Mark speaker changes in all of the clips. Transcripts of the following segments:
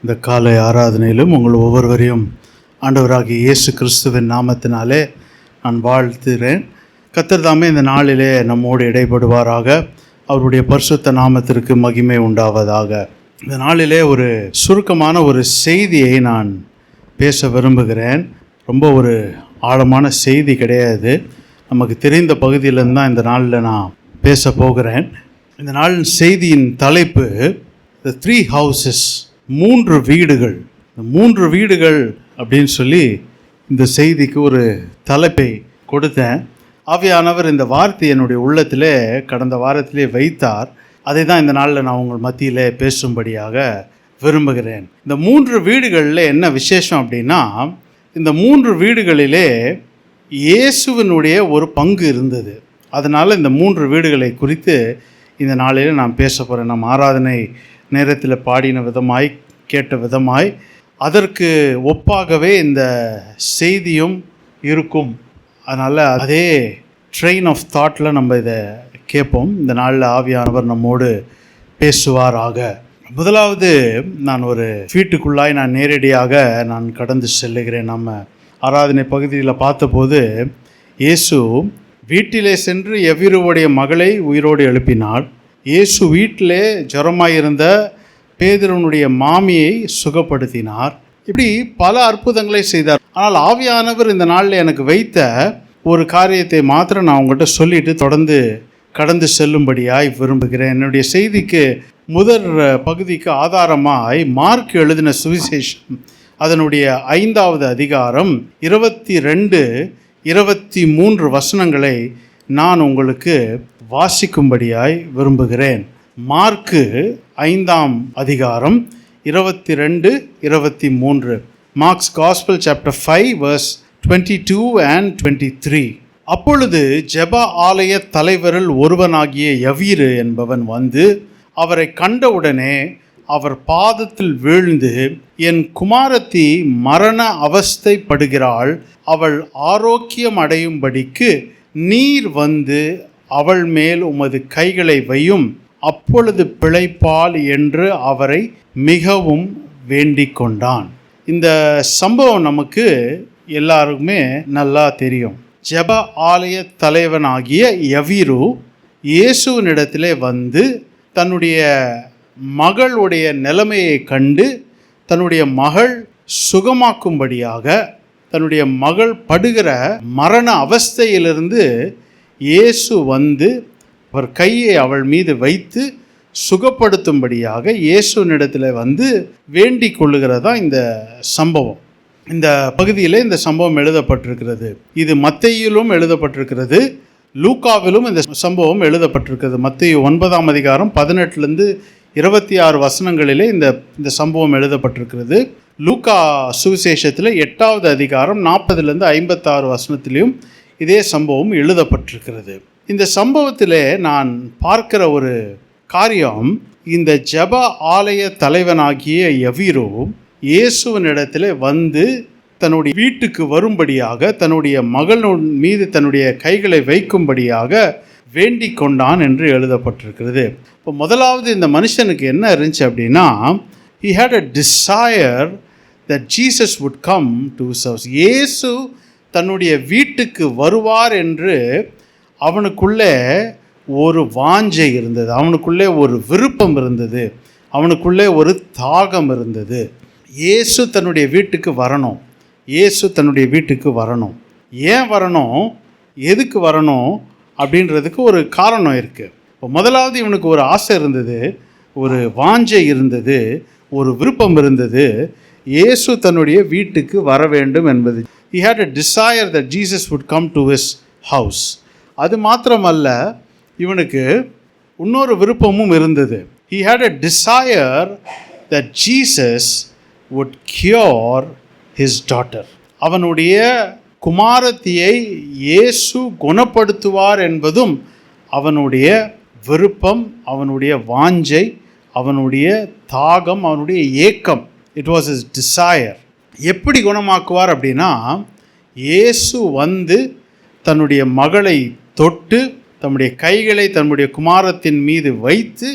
Speaker 1: இந்த காலை ஆராதனையிலும் உங்கள் ஒவ்வொருவரையும் ஆண்டவராகிய இயேசு கிறிஸ்துவின் நாமத்தினாலே நான் வாழ்த்துகிறேன். கர்த்தர் தாமே இந்த நாளிலே நம்மோடு இடைப்படுவாராக. அவருடைய பரிசுத்த நாமத்திற்கு மகிமை உண்டாவதாக. இந்த நாளிலே ஒரு சுருக்கமான ஒரு செய்தியை நான் பேச விரும்புகிறேன். ரொம்ப ஒரு ஆழமான செய்தி கிடையாது, நமக்கு தெரிந்த பகுதியிலேருந்து தான் இந்த நாளில் நான் பேச போகிறேன். இந்த நாளின் செய்தியின் தலைப்பு த 3 houses, 3 வீடுகள். இந்த 3 வீடுகள் அப்படின்னு சொல்லி இந்த செய்திக்கு ஒரு தலைப்பை கொடுத்தேன். ஆவியானவர் இந்த வார்த்தை என்னுடைய உள்ளத்திலே கடந்த வாரத்திலே வைத்தார். அதை தான் இந்த நாளில் நான் உங்கள் மத்தியிலே பேசும்படியாக விரும்புகிறேன். இந்த 3 வீடுகளில் என்ன விசேஷம் அப்படின்னா, இந்த 3 வீடுகளிலே இயேசுவினுடைய ஒரு பங்கு இருந்தது. அதனால் இந்த 3 வீடுகளை குறித்து இந்த நாளில் நான் பேச போகிறேன். நம் ஆராதனை நேரத்தில் பாடின விதமாய், கேட்ட விதமாய், அதற்கு ஒப்பாகவே இந்த செய்தியும் இருக்கும். அதனால் அதே ட்ரெயின் ஆஃப் தாட்டில் நம்ம இதை கேட்போம். இந்த நாளில் ஆவியானவர் நம்மோடு பேசுவாராக. முதலாவது நான் ஒரு வீட்டுக்குள்ளாய் நான் நேரடியாக நான் கடந்து செல்லுகிறேன். நம்ம ஆராதனை பகுதியில் பார்த்தபோது இயேசு வீட்டிலே சென்று எவ்விருவுடைய மகளை உயிரோடு எழுப்பினாள். இயேசு வீட்டிலே ஜுரமாயிருந்த பேதுருவனுடைய மாமியை சுகப்படுத்தினார். இப்படி பல அற்புதங்களை செய்தார். ஆனால் ஆவியானவர் இந்த நாளில் எனக்கு வைத்த ஒரு காரியத்தை மாத்திரம் நான் உங்கள்கிட்ட சொல்லிட்டு தொடர்ந்து கடந்து செல்லும்படியாய் விரும்புகிறேன். என்னுடைய செய்திக்கு முதல் பகுதிக்கு ஆதாரமாய் மார்க் எழுதின சுவிசேஷம் அதனுடைய 5வது அதிகாரம் 22, 23 வசனங்களை நான் உங்களுக்கு வாசிக்கும்படியாய் விரும்புகிறேன். மார்க்கு 5ஆம் அதிகாரம் 22, 23. Mark's gospel chapter 5 verse 22 and 23. அப்பொழுது ஜெப ஆலய தலைவரில் ஒருவனாகிய யவீரு என்பவன் வந்து அவரை கண்டவுடனே அவர் பாதத்தில் வீழ்ந்து, என் குமாரத்தி மரண அவஸ்தைப்படுகிறாள், அவள் ஆரோக்கியம் அடையும்படிக்கு நீர் வந்து அவள் மேல் உமது கைகளை வையும், அப்பொழுது பிழைப்பாள் என்று அவரை மிகவும் வேண்டிக் கொண்டான். இந்த சம்பவம் நமக்கு எல்லாருக்குமே நல்லா தெரியும். ஜெப ஆலய தலைவனாகிய யவீரு இயேசுவினிடத்திலே வந்து தன்னுடைய மகளுடைய நிலைமையை கண்டு தன்னுடைய மகள் சுகமாக்கும்படியாக, தன்னுடைய மகள் படுகிற மரண அவஸ்தையிலிருந்து இயேசு வந்து அவர் கையை அவள் மீது வைத்து சுகப்படுத்தும்படியாக இயேசுவினிடத்தில் வந்து வேண்டிக் கொள்ளுகிறதா இந்த சம்பவம். இந்த பகுதியில் இந்த சம்பவம் எழுதப்பட்டிருக்கிறது. இது மத்தேயுவிலும் எழுதப்பட்டிருக்கிறது, லூக்காவிலும் இந்த சம்பவம் எழுதப்பட்டிருக்கிறது. மத்தேயு 9ஆம் அதிகாரம் 18 26 வசனங்களிலே இந்த சம்பவம் எழுதப்பட்டிருக்கிறது. லூக்கா சுவிசேஷத்தில் 8வது அதிகாரம் 40 56 வசனத்திலையும் இதே சம்பவம் எழுதப்பட்டிருக்கிறது. இந்த சம்பவத்தில் நான் பார்க்கிற ஒரு காரியம், இந்த ஜெப ஆலய தலைவனாகிய யவீரு இயேசுவினிடத்தில் வந்து தன்னுடைய வீட்டுக்கு வரும்படியாக, தன்னுடைய மகள் மீது தன்னுடைய கைகளை வைக்கும்படியாக வேண்டிக் கொண்டான் என்று எழுதப்பட்டிருக்கிறது. இப்போ முதலாவது இந்த மனுஷனுக்கு என்ன இருந்துச்சு அப்படின்னா, he had a desire that Jesus would come to his house. இயேசு தன்னுடைய வீட்டுக்கு வருவார் என்று அவனுக்குள்ளே ஒரு வாஞ்சை இருந்தது, அவனுக்குள்ளே ஒரு விருப்பம் இருந்தது, அவனுக்குள்ளே ஒரு தாகம் இருந்தது. இயேசு தன்னுடைய வீட்டுக்கு வரணும், இயேசு தன்னுடைய வீட்டுக்கு வரணும். ஏன் வரணும், எதுக்கு வரணும் அப்படின்றதுக்கு ஒரு காரணம் இருக்குது. இப்போ முதலாவது இவனுக்கு ஒரு ஆசை இருந்தது, ஒரு வாஞ்சை இருந்தது, ஒரு விருப்பம் இருந்தது, இயேசு தன்னுடைய வீட்டுக்கு வர வேண்டும் என்பது. He had a desire that Jesus would come to his house. அது மாத்திரமல்ல, இவனுக்கு இன்னொரு விருப்பமும் இருந்தது. He had a desire that Jesus would cure his daughter. அவனுடைய குமாரத்தியை இயேசு குணப்படுத்துவார் என்பதும் அவனுடைய விருப்பம், அவனுடைய வாஞ்சை, அவனுடைய தாகம், அவனுடைய ஏக்கம். It was his desire. எப்படி குணமாக்குவார் அப்படின்னா, இயேசு வந்து தன்னுடைய மகளை தொட்டு தம்முடைய கைகளை தன்னுடைய குமாரத்தின் மீது வைத்து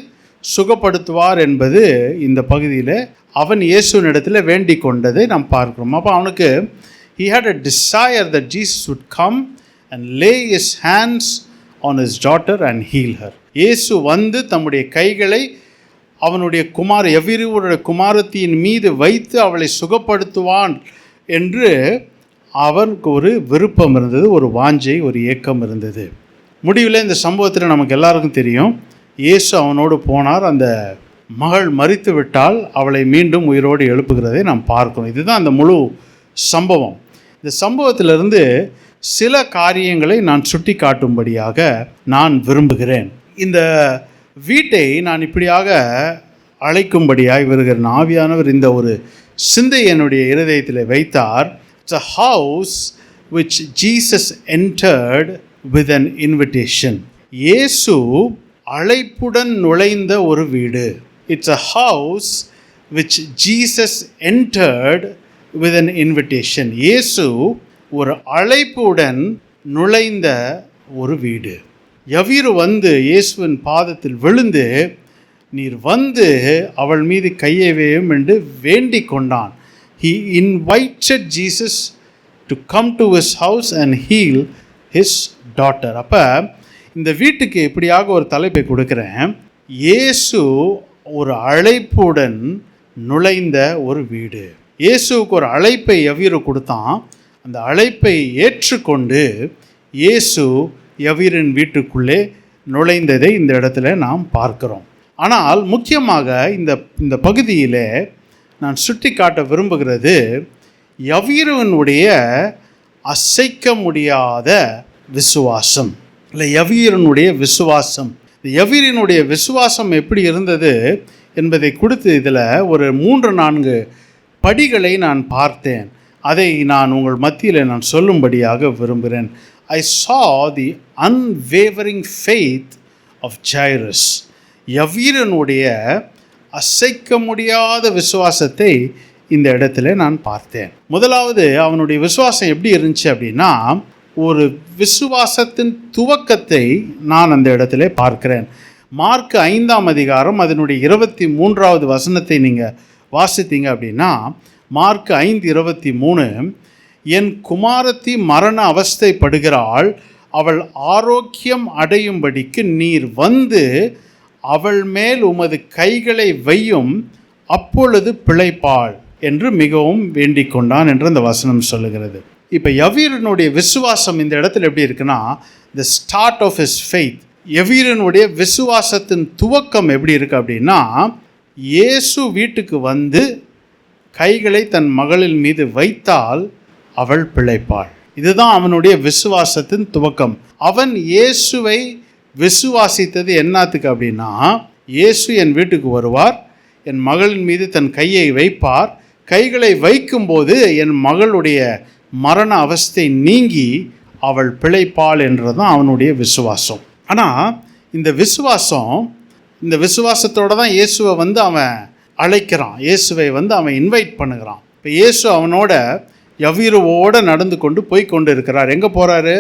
Speaker 1: சுகப்படுத்துவார் என்பது இந்த பகுதியில் அவன் இயேசுவினிடத்தில் வேண்டிக் கொண்டதை நாம் பார்க்கிறோம். அப்போ அவனுக்கு he had a desire that Jesus would come and lay his hands on his daughter and heal her. இயேசு வந்து தம்முடைய கைகளை அவனுடைய எவ்விருவருடைய குமாரத்தியின் மீது வைத்து அவளை சுகப்படுத்துவான் என்று அவனுக்கு ஒரு விருப்பம் இருந்தது, ஒரு வாஞ்சை, ஒரு ஏக்கம் இருந்தது. முடிவில் இந்த சம்பவத்தில் நமக்கு எல்லாருக்கும் தெரியும், இயேசு அவனோடு போனார். அந்த மகள் மரித்து விட்டால் அவளை மீண்டும் உயிரோடு எழுப்புகிறதை நாம் பார்க்கிறோம். இதுதான் அந்த முழு சம்பவம். இந்த சம்பவத்திலிருந்து சில காரியங்களை நான் சுட்டி காட்டும்படியாக நான் விரும்புகிறேன். இந்த வீட்டை நான் இப்படியாக அழைக்கும்படியாக வருகிற ஆவியானவர் இந்த ஒரு சிந்தை என்னுடைய இருதயத்தில் வைத்தார். It's a house which Jesus entered with an invitation. இயேசு அழைப்புடன் நுழைந்த ஒரு வீடு. It's a house which Jesus entered with an invitation. இயேசு ஒரு அழைப்புடன் நுழைந்த ஒரு வீடு. யவீரு வந்து இயேசுவின் பாதத்தில் விழுந்து, நீர் வந்து அவள் மீது கையை வையும் என்று வேண்டிக் கொண்டான். He invited Jesus to come to his house and heal his daughter. அப்போ இந்த வீட்டுக்கு இப்படியாக ஒரு தலைப்பை கொடுக்குறேன். இயேசு ஒரு அழைப்புடன் நுழைந்த ஒரு வீடு. இயேசுவுக்கு ஒரு அழைப்பை யவீரு கொடுத்தான். அந்த அழைப்பை ஏற்றுக்கொண்டு இயேசு யவீரின் வீட்டுக்குள்ளே நுழைந்ததை இந்த இடத்துல நாம் பார்க்கிறோம். ஆனால் முக்கியமாக இந்த பகுதியில் நான் சுட்டி காட்ட விரும்புகிறது யவீருவனுடைய அசைக்க முடியாத விசுவாசம், இல்லை யவீரனுடைய விசுவாசம். யவீரனுடைய விசுவாசம் எப்படி இருந்தது என்பதை குறித்து இதில் ஒரு 3-4 படிகளை நான் பார்த்தேன். அதை நான் உங்கள் மத்தியில் நான் சொல்லும்படியாக விரும்புகிறேன். I saw the unwavering faith of Jairus. யவீரனுடைய அசைக்க முடியாத விசுவாசத்தை இந்த இடத்துல நான் பார்த்தேன். முதலாவது அவனுடைய விசுவாசம் எப்படி இருந்துச்சு அப்படின்னா, ஒரு விசுவாசத்தின் துவக்கத்தை நான் அந்த இடத்துல பார்க்கிறேன். மார்க் 5ஆம் அதிகாரம் அதனுடைய 23வது வசனத்தை நீங்கள் வாசித்தீங்க அப்படின்னா, மார்க் 5:23, என் குமாரத்தி மரண அவஸ்தைப்படுகிறாள், அவள் ஆரோக்கியம் அடையும்படிக்கு நீர் வந்து அவள் மேல் உமது கைகளை வையும், அப்பொழுது பிழைப்பாள் என்று மிகவும் வேண்டிக் கொண்டான் என்று அந்த வசனம் சொல்லுகிறது. இப்போ யவீரனுடைய விசுவாசம் இந்த இடத்துல எப்படி இருக்குன்னா, the start of his faith. யவீரனுடைய விசுவாசத்தின் துவக்கம் எப்படி இருக்குது அப்படின்னா, இயேசு வீட்டுக்கு வந்து கைகளை தன் மகளின் மீது வைத்தால் அவள் பிழைப்பாள். இதுதான் அவனுடைய விசுவாசத்தின் துவக்கம். அவன் இயேசுவை விசுவாசித்தது என்னத்துக்கு அப்படின்னா, இயேசு என் வீட்டுக்கு வருவார், என் மகளின் மீது தன் கையை வைப்பார், கைகளை வைக்கும்போது என் மகளுடைய மரண அவஸ்தை நீங்கி அவள் பிழைப்பாள் என்றதான் அவனுடைய விசுவாசம். ஆனால் இந்த விசுவாசத்தோடு தான் இயேசுவை வந்து அவன் அழைக்கிறான், இயேசுவை வந்து அவன் இன்வைட் பண்ணுகிறான். இப்போ இயேசு அவனோட யவீருவோடு நடந்து போய் கொண்டு இருக்கிறார். எங்கே போகிறாரு?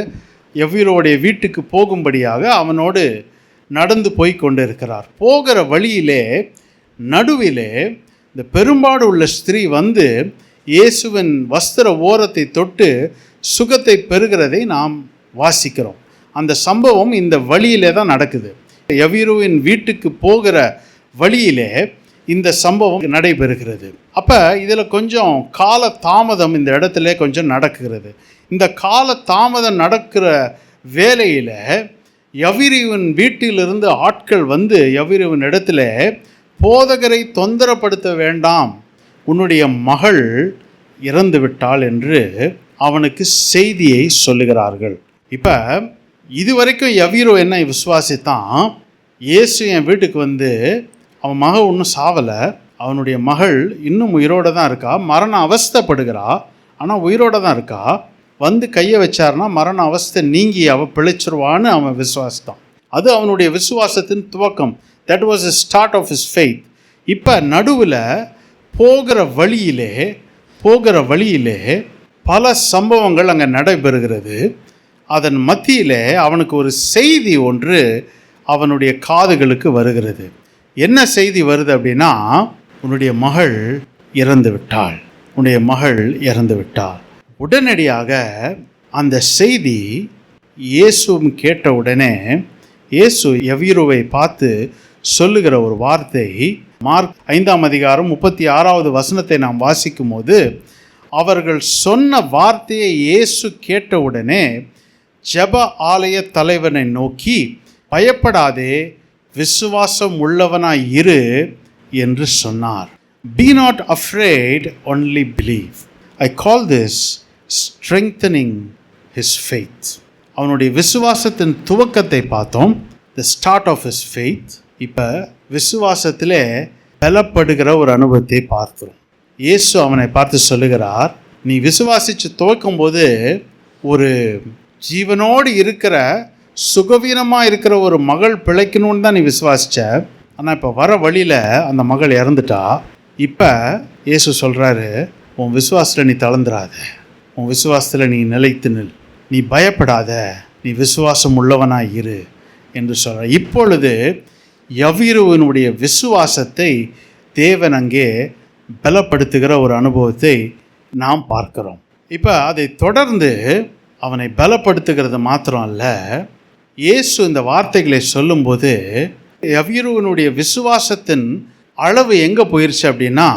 Speaker 1: யவீரோடைய வீட்டுக்கு போகும்படியாக அவனோடு நடந்து போய் கொண்டு இருக்கிறார். போகிற வழியிலே நடுவிலே இந்த பெரும்பாடு உள்ள ஸ்திரீ வந்து இயேசுவின் வஸ்திர ஓரத்தை தொட்டு சுகத்தை பெறுகிறதை நாம் வாசிக்கிறோம். அந்த சம்பவம் இந்த வழியிலே தான் நடக்குது. யவீருவின் வீட்டுக்கு போகிற வழியிலே இந்த சம்பவம் நடைபெறுகிறது. அப்போ இதில் கொஞ்சம் கால தாமதம் இந்த இடத்துல கொஞ்சம் நடக்குகிறது. இந்த கால தாமதம் நடக்கிற வேளையில் யவீருவின் வீட்டிலிருந்து ஆட்கள் வந்து யவீருவின் இடத்துல, போதகரை தொந்தரப்படுத்த வேண்டாம், உன்னுடைய மகள் இறந்து விட்டாள் என்று அவனுக்கு செய்தியை சொல்லுகிறார்கள். இப்போ இதுவரைக்கும் யவீரு என்ன விசுவாசித்தான், இயேசு என் வீட்டுக்கு வந்து அவன் மகள் இன்னும் சாவலை, அவனுடைய மகள் இன்னும் உயிரோடு தான் இருக்கா, மரண அவஸ்தைப்படுகிறா, ஆனால் உயிரோடு தான் இருக்கா, வந்து கையை வச்சார்னா மரண அவஸ்தை நீங்கி அவள் பிழைச்சிருவான்னு அவன் விசுவாசித்தான். அது அவனுடைய விசுவாசத்தின் துவக்கம். That was the start of his faith. இப்போ நடுவில் போகிற வழியிலே பல சம்பவங்கள் அங்கே நடைபெறுகிறது. அதன் மத்தியிலே அவனுக்கு ஒரு செய்தி ஒன்று அவனுடைய காதுகளுக்கு வருகிறது. என்ன செய்தி வருது அப்படின்னா, உன்னுடைய மகள் இறந்து விட்டாள், உன்னுடைய மகள் இறந்து விட்டாள். உடனடியாக அந்த செய்தி இயேசுவும் கேட்ட உடனே இயேசு யவீருவை பார்த்து சொல்லுகிற ஒரு வார்த்தை, மார்க் 5ஆம் அதிகாரம் 36வது வசனத்தை நாம் வாசிக்கும் போது, அவர்கள் சொன்ன வார்த்தையை இயேசு கேட்டவுடனே ஜெப ஆலய தலைவனை நோக்கி, பயப்படாதே, விசுவாசம் உள்ளவனாய் இரு என்று சொன்னார். Be not afraid, only believe. I call this strengthening his faith. அவனுடைய விசுவாசத்தின் துவக்கத்தை பார்த்தோம், the start of his faith. இப்போ விசுவாசத்திலே பலப்படுகிற ஒரு அனுபவத்தை பார்க்கிறோம். இயேசு அவனை பார்த்து சொல்லுகிறார், நீ விசுவாசித்து துவக்கும் போது ஒரு ஜீவனோடு இருக்கிற சுகவீனமாக இருக்கிற ஒரு மகள் பிழைக்கணும்னு தான் நீ விசுவாசிச்ச. ஆனால் இப்போ வர வழியில் அந்த மகள் இறந்துட்டா. இப்போ இயேசு சொல்கிறாரு, உன் விசுவாசத்தில் நீ தளர்ந்துடாத, உன் விசுவாசத்தில் நீ நிலைத்து நில், நீ பயப்படாத, நீ விசுவாசம் உள்ளவனாய் இரு என்று சொல்கிறார். இப்பொழுது யவீருவினுடைய விசுவாசத்தை தேவன் அங்கே பலப்படுத்துகிற ஒரு அனுபவத்தை நாம் பார்க்கிறோம். இப்போ அதை தொடர்ந்து அவனை பலப்படுத்துகிறது மாத்திரம் அல்ல, இயேசு இந்த வார்த்தைகளை சொல்லும்போது யவீருவினுடைய விசுவாசத்தின் அளவு எங்கே போயிடுச்சு அப்படின்னா,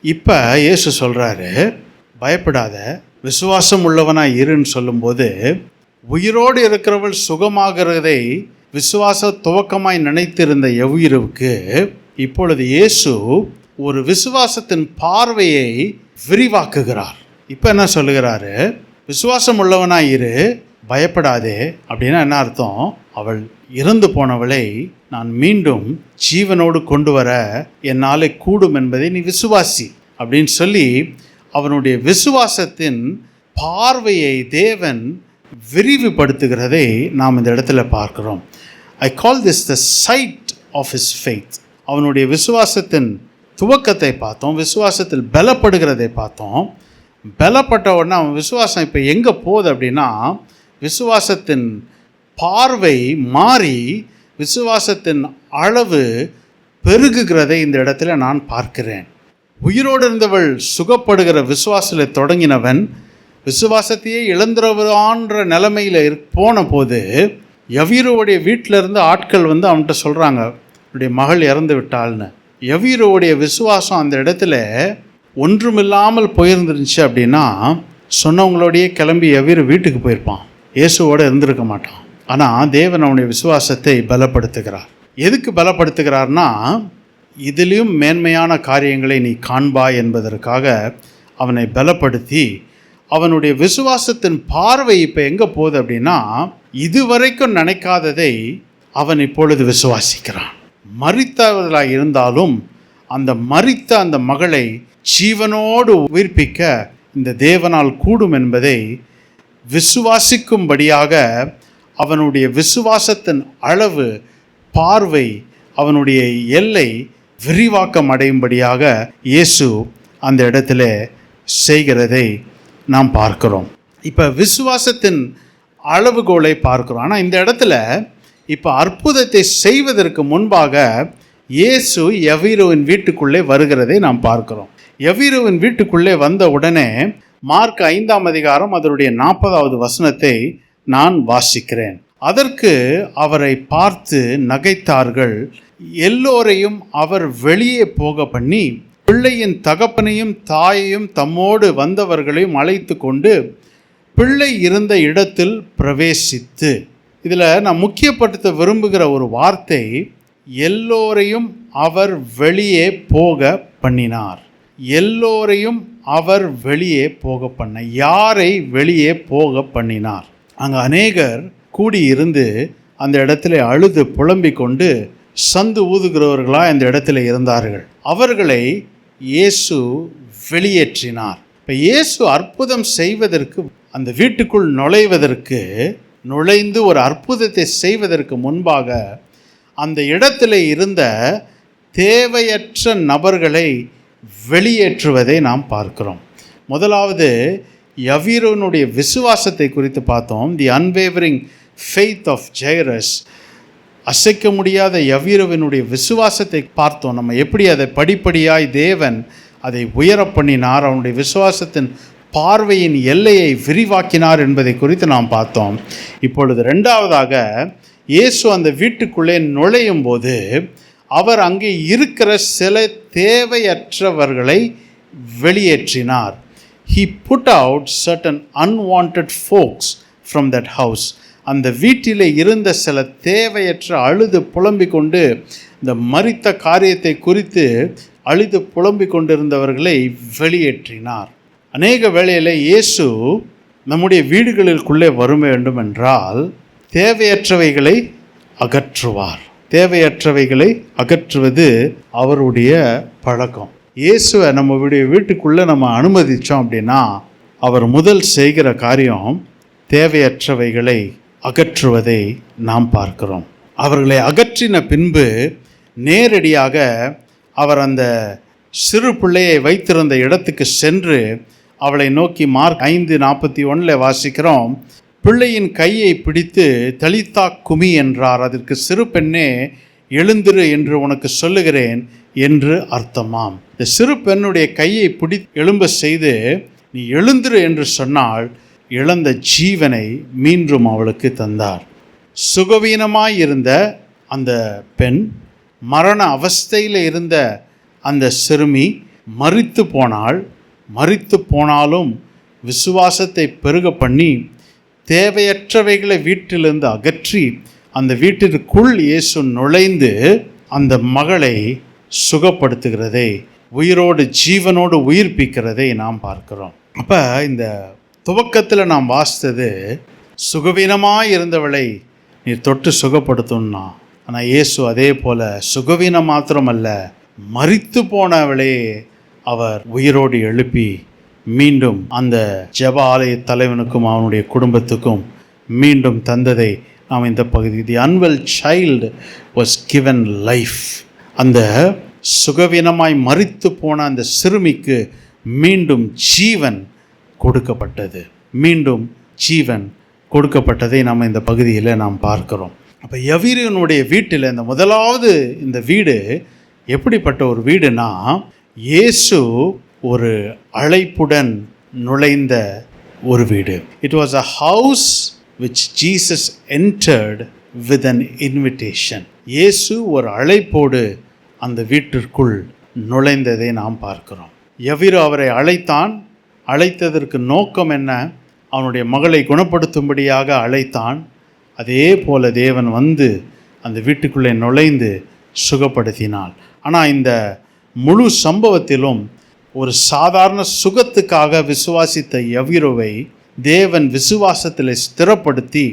Speaker 1: இப்போ இயேசு சொல்கிறாரு, பயப்படாத, விசுவாசம் உள்ளவனாக இருன்னு சொல்லும்போது, உயிரோடு இருக்கிறவள் சுகமாகிறதை விசுவாச துவக்கமாய் நினைத்திருந்த யவீருவுக்கு இப்பொழுது இயேசு ஒரு விசுவாசத்தின் பார்வையை விரிவாக்குகிறார். இப்போ என்ன சொல்லுகிறாரு, விசுவாசம் உள்ளவனாய் இரு, பயப்படாதே. அப்படின்னா என்ன அர்த்தம்? அவள் இறந்து போனவளை நான் மீண்டும் ஜீவனோடு கொண்டு வர என்னால் கூடும் என்பதை நீ விசுவாசி அப்படின்னு சொல்லி அவனுடைய விசுவாசத்தின் பார்வையை தேவன் விரிவுபடுத்துகிறதை நாம் இந்த இடத்துல பார்க்கிறோம். I call this the side of his faith. அவனுடைய விசுவாசத்தின் துவக்கத்தை பார்த்தோம், விசுவாசத்தில் பலப்படுகிறதை பார்த்தோம். பலப்பட்ட உடனே அவன் விசுவாசம் இப்போ எங்கே போகுது அப்படின்னா, விசுவாசத்தின் பார்வை மாறி விசுவாசத்தின் அளவு பெருகுகிறதை இந்த இடத்துல நான் பார்க்கிறேன். உயிரோடு இருந்தவள் சுகப்படுகிற விசுவாசத்தில் தொடங்கினவன் விசுவாசத்தையே இழந்துறவான்ற நிலைமையில் போன போது யவீருவுடைய வீட்டில் இருந்து ஆட்கள் வந்து அவன்கிட்ட சொல்கிறாங்க, அவருடைய மகள் இறந்து விட்டாள்னு. யவீருவுடைய விசுவாசம் அந்த இடத்துல ஒன்றுமில்லாமல் போயிருந்துருந்துச்சு அப்படின்னா சொன்னவங்களோடையே கிளம்பி யவீரு வீட்டுக்கு போயிருப்பான், இயேசுவோடு இருந்திருக்க மாட்டான். ஆனால் தேவன் அவனுடைய விசுவாசத்தை பலப்படுத்துகிறார். எதுக்கு பலப்படுத்துகிறார்னா, இதிலையும் மேன்மையான காரியங்களை நீ காண்பாய் என்பதற்காக அவனை பலப்படுத்தி அவனுடைய விசுவாசத்தின் பார்வை இப்போ எங்கே போகுது அப்படின்னா, இதுவரைக்கும் நினைக்காததை அவன் இப்பொழுது விசுவாசிக்கிறான். மரித்தவர்களாக இருந்தாலும் அந்த மரித்த அந்த மகளை ஜீவனோடு உயிர்ப்பிக்க இந்த தேவனால் கூடும் என்பதை விசுவாசிக்கும்படியாக அவனுடைய விசுவாசத்தின் அளவு, பார்வை, அவனுடைய எல்லை விரிவாக்கம் அடையும்படியாக இயேசு அந்த இடத்துல செய்கிறதை நாம் பார்க்கிறோம். இப்போ விசுவாசத்தின் அளவுகோலை பார்க்கிறோம். ஆனால் இந்த இடத்துல இப்போ அற்புதத்தை செய்வதற்கு முன்பாக இயேசு யவீருவின் வீட்டுக்குள்ளே வருகிறதை நாம் பார்க்கிறோம். யவீருவின் வீட்டுக்குள்ளே வந்த உடனே மார்க் 5ஆம் அதிகாரம் அதனுடைய 40வது வசனத்தை நான் வாசிக்கிறேன். அதற்கு அவரை பார்த்து நகைத்தார்கள். எல்லோரையும் அவர் வெளியே போக பண்ணி பிள்ளையின் தகப்பனையும் தாயையும் தம்மோடு வந்தவர்களையும் அழைத்து கொண்டு பிள்ளை இருந்த இடத்தில் பிரவேசித்து. இதில் நான் முக்கியப்படுத்த விரும்புகிற ஒரு வார்த்தை, எல்லோரையும் அவர் வெளியே போக பண்ணினார். எல்லோரையும் அவர் வெளியே போக பண்ண. யாரை வெளியே போக பண்ணினார்? அங்கே அநேகர் கூடியிருந்து அந்த இடத்துல அழுது புலம்பிக் கொண்டு சந்து ஊதுகிறவர்களாக இந்த இடத்துல இருந்தார்கள். அவர்களை இயேசு வெளியேற்றினார். இப்போ இயேசு அற்புதம் செய்வதற்கு, அந்த வீட்டுக்குள் நுழைந்து ஒரு அற்புதத்தை செய்வதற்கு முன்பாக அந்த இடத்துல இருந்த தேவையற்ற நபர்களை வெளியேற்றுவதை நாம் பார்க்கிறோம். முதலாவது யவீருனுடைய விசுவாசத்தை குறித்து பார்த்தோம். தி அன்வேவரிங் ஃபெய்த் ஆஃப் ஜைரஸ். அசைக்க முடியாத யவீருவினுடைய விசுவாசத்தை பார்த்தோம். நம்ம எப்படி அதை படிப்படியாய் தேவன் அதை உயர பண்ணினார். அவனுடைய விசுவாசத்தின் பார்வையின் எல்லையை விரிவாக்கினார் என்பதை குறித்து நாம் பார்த்தோம். இப்பொழுது ரெண்டாவதாக, இயேசு அந்த வீட்டுக்குள்ளே நுழையும் போது அவர் அங்கே இருக்கிற சில தேவையற்றவர்களை வெளியேற்றினார். He put out certain unwanted folks from that house. அந்த வீட்டில் இருந்த சில தேவையற்ற அழுது புலம்பிக் கொண்டு இந்த மரித்த காரியத்தை குறித்து அழுது புலம்பிக் கொண்டிருந்தவர்களை வெளியேற்றினார். அநேக வேளையில் இயேசு நம்முடைய வீடுகளுக்குள்ளே வர வேண்டும் என்றால் தேவையற்றவைகளை அகற்றுவார். தேவையற்றவைகளை அகற்றுவது அவருடைய பழக்கம். இயேசுவை நம்முடைய வீட்டுக்குள்ளே நம்ம அனுமதித்தோம் அப்படின்னா அவர் முதல் செய்கிற காரியம் தேவையற்றவைகளை அகற்றுவதை நாம் பார்க்கிறோம். அவர்களை அகற்றின பின்பு நேரடியாக அவர் அந்த சிறு பிள்ளையை வைத்திருந்த இடத்துக்கு சென்று அவளை நோக்கி மார்க் 5:41 வாசிக்கிறோம், பிள்ளையின் கையை பிடித்து தலித்தா குமி என்றார். அதற்கு சிறு பெண்ணே எழுந்திரு என்று உனக்கு சொல்லுகிறேன் என்று அர்த்தமாம். இந்த சிறு பெண்ணுடைய கையை எழும்ப செய்து நீ எழுந்திரு என்று சொன்னால் இழந்த ஜீவனை மீண்டும் அவளுக்கு தந்தார். சுகவீனமாயிருந்த அந்த பெண், மரண அவஸ்தையில் இருந்த அந்த சிறுமி மரித்து போனாலும் விசுவாசத்தை பெருக பண்ணி தேவையற்றவைகளை வீட்டிலிருந்து அகற்றி அந்த வீட்டிற்குள் இயேசு நுழைந்து அந்த மகளை சுகப்படுத்துகிறதை, உயிரோடு ஜீவனோடு உயிர்ப்பிக்கிறதை நாம் பார்க்கிறோம். அப்போ இந்த துவக்கத்தில் நாம் வாசித்தது சுகவீனமாக இருந்தவளை நீ தொட்டு சுகப்படுத்தணும்னா, ஆனால் இயேசு அதே போல் சுகவீனம் மாத்திரமல்ல, மரித்து போனவளே அவர் உயிரோடு எழுப்பி மீண்டும் அந்த ஜெப ஆலய தலைவனுக்கும் அவனுடைய குடும்பத்துக்கும் மீண்டும் தந்ததை நாம் இந்த பகுதி, the unwell child was given life. அந்த சுகவீனமாய் மரித்து போன அந்த சிறுமிக்கு மீண்டும் ஜீவன் கொடுக்கப்பட்டது. மீண்டும் ஜீவன் கொடுக்கப்பட்டதை நாம் இந்த பகுதியில் நாம் பார்க்கிறோம். அப்போ யவீரனுடைய வீட்டில் இந்த முதலாவது இந்த வீடு எப்படிப்பட்ட ஒரு வீடுனா, இயேசு ஒரு அழைப்புடன் நுழைந்த ஒரு வீடு. It was a house which Jesus entered with an invitation. இயேசு ஒரு அழைப்போடு அந்த வீட்டிற்குள் நுழைந்ததை நாம் பார்க்கிறோம். யவீரு அவரை அழைத்தான். அழைத்ததற்கு நோக்கம் என்ன? அவனுடைய மகளை குணப்படுத்தும்படியாக அழைத்தான். அதே போல தேவன் வந்து அந்த வீட்டுக்குள்ளே நுழைந்து சுகப்படுத்தினாள். ஆனால் இந்த முழு சம்பவத்திலும் ஒரு சாதாரண சுகத்துக்காக விசுவாசித்த யவீருவை தேவன் விசுவாசத்தில் ஸ்திரப்படுத்தி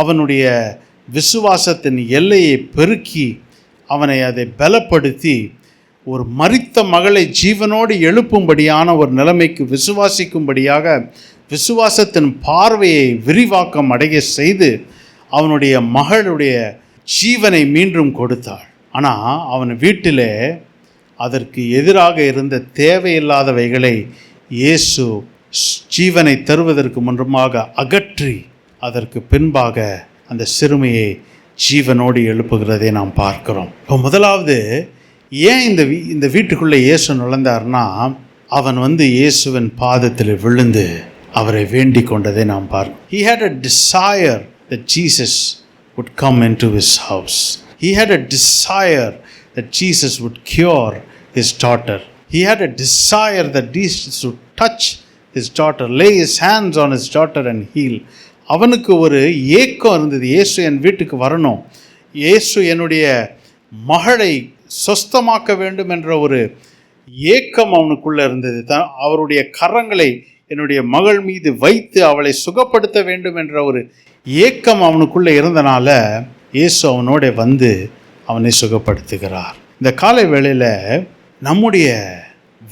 Speaker 1: அவனுடைய விசுவாசத்தின் எல்லையை பெருக்கி அவனை அதை பலப்படுத்தி ஒரு மரித்த மகளை ஜீவனோடு எழுப்பும்படியான ஒரு நிலைமைக்கு விசுவாசிக்கும்படியாக விசுவாசத்தின் பார்வையை விரிவாக்கம் அடைய செய்து அவனுடைய மகளுடைய ஜீவனை மீண்டும் கொடுத்தாள். ஆனால் அவன் வீட்டிலே அதற்கு எதிராக இருந்த தேவையில்லாதவைகளை இயேசு ஜீவனை தருவதற்கு முன்பாக அகற்றி அதற்கு பின்பாக அந்த சிறுமியை ஜீவனோடு எழுப்புகிறதை நாம் பார்க்கிறோம். இப்போ முதலாவது ஏன் இந்த வீட்டுக்குள்ளே இயேசு நுழைந்தார்னா, அவன் வந்து இயேசுவின் பாதத்தில் விழுந்து அவரை வேண்டிக் கொண்டதை நாம் பார்க்கிறோம். He had a desire that Jesus would come into his house. He had a desire that Jesus would cure his daughter. He had a desire that Jesus would touch his daughter, lay his hands on his daughter and heal. அவனுக்கு ஒரு ஏக்கம் இருந்தது, இயேசு என் வீட்டுக்கு வரணும், இயேசு என்னுடைய மகளை சொஸ்தமாக்க வேண்டும் என்ற ஒரு ஏக்கம் அவனுக்குள்ளே இருந்தது. அவருடைய கரங்களை என்னுடைய மகள் மீது வைத்து அவளை சுகப்படுத்த வேண்டும் என்ற ஒரு ஏக்கம் அவனுக்குள்ளே இருந்தனால இயேசு அவனோட வந்து அவனை சுகப்படுத்துகிறார். இந்த காலை வேளையில் நம்முடைய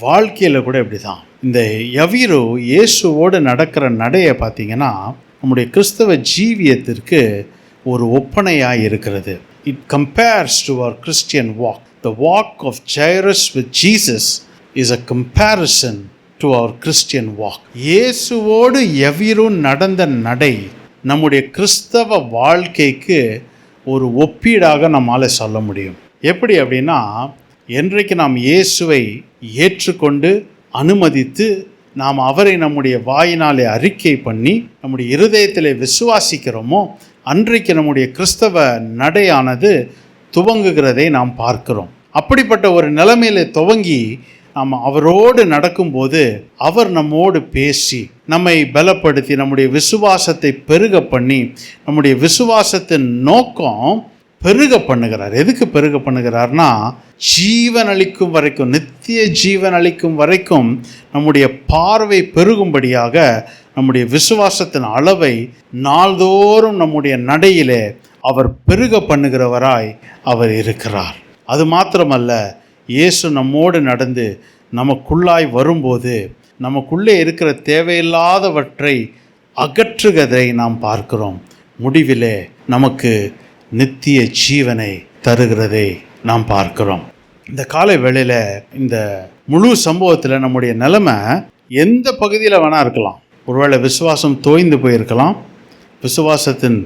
Speaker 1: வாழ்க்கையில் கூட இப்படி தான். இந்த யவீரு இயேசுவோடு நடக்கிற நடையை பார்த்திங்கன்னா நம்முடைய கிறிஸ்தவ ஜீவியத்திற்கு ஒரு ஒப்பனையாக இருக்கிறது. It compares to our Christian walk. The walk of Jairus with Jesus is a comparison to our Christian walk. இயேசுவோடு யவீரு நடந்த நடை நம்முடைய கிறிஸ்தவ வாழ்க்கைக்கு ஒரு ஒப்பீடாக நம்மால் சொல்ல முடியும். எப்படி அப்படின்னா, என்றைக்கு நாம் இயேசுவை ஏற்றுக்கொண்டு அனுமதித்து நாம் அவரை நம்முடைய வாயினாலே அறிக்கை பண்ணி நம்முடைய இருதயத்திலே விசுவாசிக்கிறோமோ அன்றைக்கு நம்முடைய கிறிஸ்தவ நடையானது துவங்குகிறதை நாம் பார்க்கிறோம். அப்படிப்பட்ட ஒரு நிலைமையில துவங்கி நாம் அவரோடு நடக்கும்போது அவர் நம்மோடு பேசி நம்மை பலப்படுத்தி நம்முடைய விசுவாசத்தை பெருக பண்ணி நம்முடைய விசுவாசத்தின் நோக்கம் பெருக பண்ணுகிறார். எதுக்கு பெருக பண்ணுகிறார்னா, ஜீவன் அளிக்கும் வரைக்கும், நித்திய ஜீவன் அளிக்கும் வரைக்கும் நம்முடைய பார்வை பெருகும்படியாக நம்முடைய விசுவாசத்தின் அளவை நாள்தோறும் நம்முடைய நடையிலே அவர் பெருக பண்ணுகிறவராய் அவர் இருக்கிறார். அது மாத்திரமல்ல, இயேசு நம்மோடு நடந்து நமக்குள்ளாய் வரும்போது நமக்குள்ளே இருக்கிற தேவையில்லாதவற்றை அகற்றுகிறதை நாம் பார்க்கிறோம். முடிவிலே நமக்கு நித்திய ஜீவனை தருகிறதை நாம் பார்க்கிறோம். இந்த காலை வேளையில் இந்த முழு சம்பவத்தில் நம்முடைய நிலைமை எந்த பகுதியில் வேணா இருக்கலாம். ஒருவேளை விசுவாசம் தோய்ந்து போயிருக்கலாம், விசுவாசத்தின்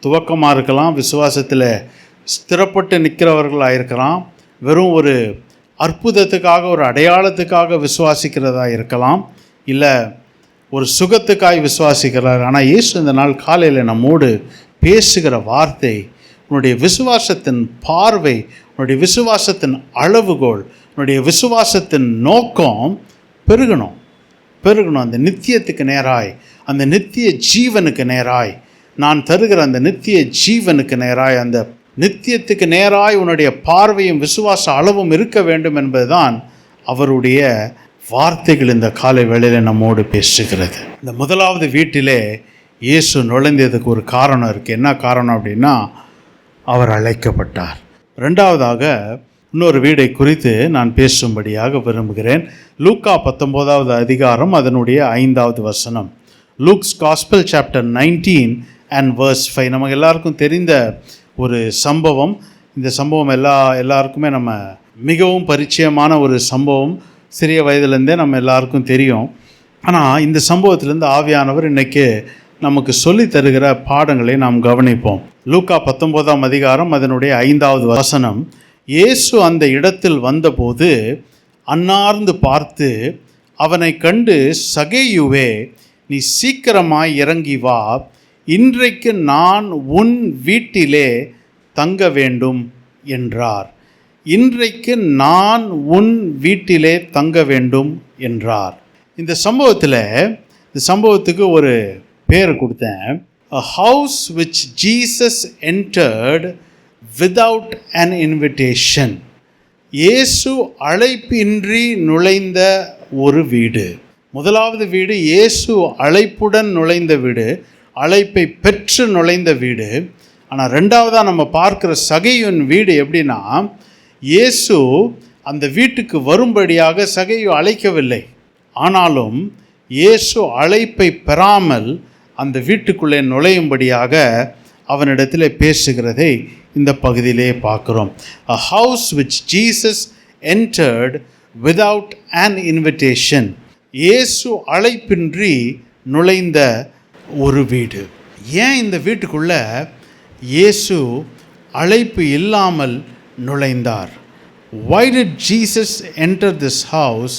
Speaker 1: துவக்கமாக இருக்கலாம், விசுவாசத்தில் ஸ்திரப்பட்டு நிற்கிறவர்களாக இருக்கலாம், வெறும் ஒரு அற்புதத்துக்காக ஒரு அடையாளத்துக்காக விசுவாசிக்கிறதா இருக்கலாம், இல்லை ஒரு சுகத்துக்காய் விசுவாசிக்கிறார். ஆனால் இயேசு இந்த நாள் காலையில் நம்மோடு பேசுகிற வார்த்தை, உன்னுடைய விசுவாசத்தின் பார்வை, உன்னுடைய விசுவாசத்தின் அளவுகோல், உன்னுடைய விசுவாசத்தின் நோக்கம் பெருகணும். அந்த நித்தியத்துக்கு நேராய், அந்த நித்திய ஜீவனுக்கு நேராய், நான் தருகிற அந்த நித்திய ஜீவனுக்கு நேராய், அந்த நித்தியத்துக்கு நேராய் உன்னுடைய பார்வையும் விசுவாச அளவும் இருக்க வேண்டும் என்பதுதான் அவருடைய வார்த்தைகள் இந்த காலை வேளையில் நம்மோடு பேசுகிறது. இந்த முதலாவது வீட்டிலே இயேசு நுழைந்ததுக்கு ஒரு காரணம் இருக்குது. என்ன காரணம் அப்படின்னா, அவர் அழைக்கப்பட்டார். ரெண்டாவதாக இன்னொரு வீடை குறித்து நான் பேசும்படியாக விரும்புகிறேன். லூக்கா 19வது அதிகாரம் அதனுடைய 5வது வசனம். Luke's gospel chapter 19 and verse 5. நமக்கு எல்லாருக்கும் தெரிந்த ஒரு சம்பவம். இந்த சம்பவம் எல்லாருக்குமே நம்ம மிகவும் பரிச்சயமான ஒரு சம்பவம். சிறிய வயதுலேருந்தே நம்ம எல்லாருக்கும் தெரியும். ஆனால் இந்த சம்பவத்திலேருந்து ஆவியானவர் இன்றைக்கி நமக்கு சொல்லி தருகிற பாடங்களை நாம் கவனிப்போம். லூக்கா 19ஆம் அதிகாரம் அதனுடைய 5வது வசனம். இயேசு அந்த இடத்தில் வந்தபோது அன்னார்ந்து பார்த்து அவனை கண்டு, சகேயுவே, நீ சீக்கிரமாய் இறங்கி வா, இன்றைக்கு நான் உன் வீட்டிலே தங்க வேண்டும் என்றார். இன்றைக்கு நான் உன் வீட்டிலே தங்க வேண்டும் என்றார். இந்த சம்பவத்துக்கு ஒரு பேர் கொடுத்தேன். A house which Jesus entered without an invitation. இயேசு அழைப்பின்றி நுழைந்த ஒரு வீடு. முதலாவது வீடு இயேசு அழைப்புடன் நுழைந்த வீடு, அழைப்பை பெற்று நுழைந்த வீடு. ஆனால் ரெண்டாவதாக நம்ம பார்க்குற சகையின் வீடு எப்படின்னா, இயேசு அந்த வீட்டுக்கு வரும்படியாக சகையை அழைக்கவில்லை. ஆனாலும் இயேசு அழைப்பை பெறாமல் அந்த வீட்டுக்குள்ளே நுழையும்படியாக அவனிடத்தில் பேசுகிறதை இந்த பகுதியிலே பார்க்குறோம். A house which Jesus entered without an invitation. இயேசு அழைப்பின்றி நுழைந்த ஒரு வீடு. ஏன் இந்த வீட்டுக்குள்ள இயேசு அழைப்பு இல்லாமல் நுழைந்தார்? Why did Jesus enter this house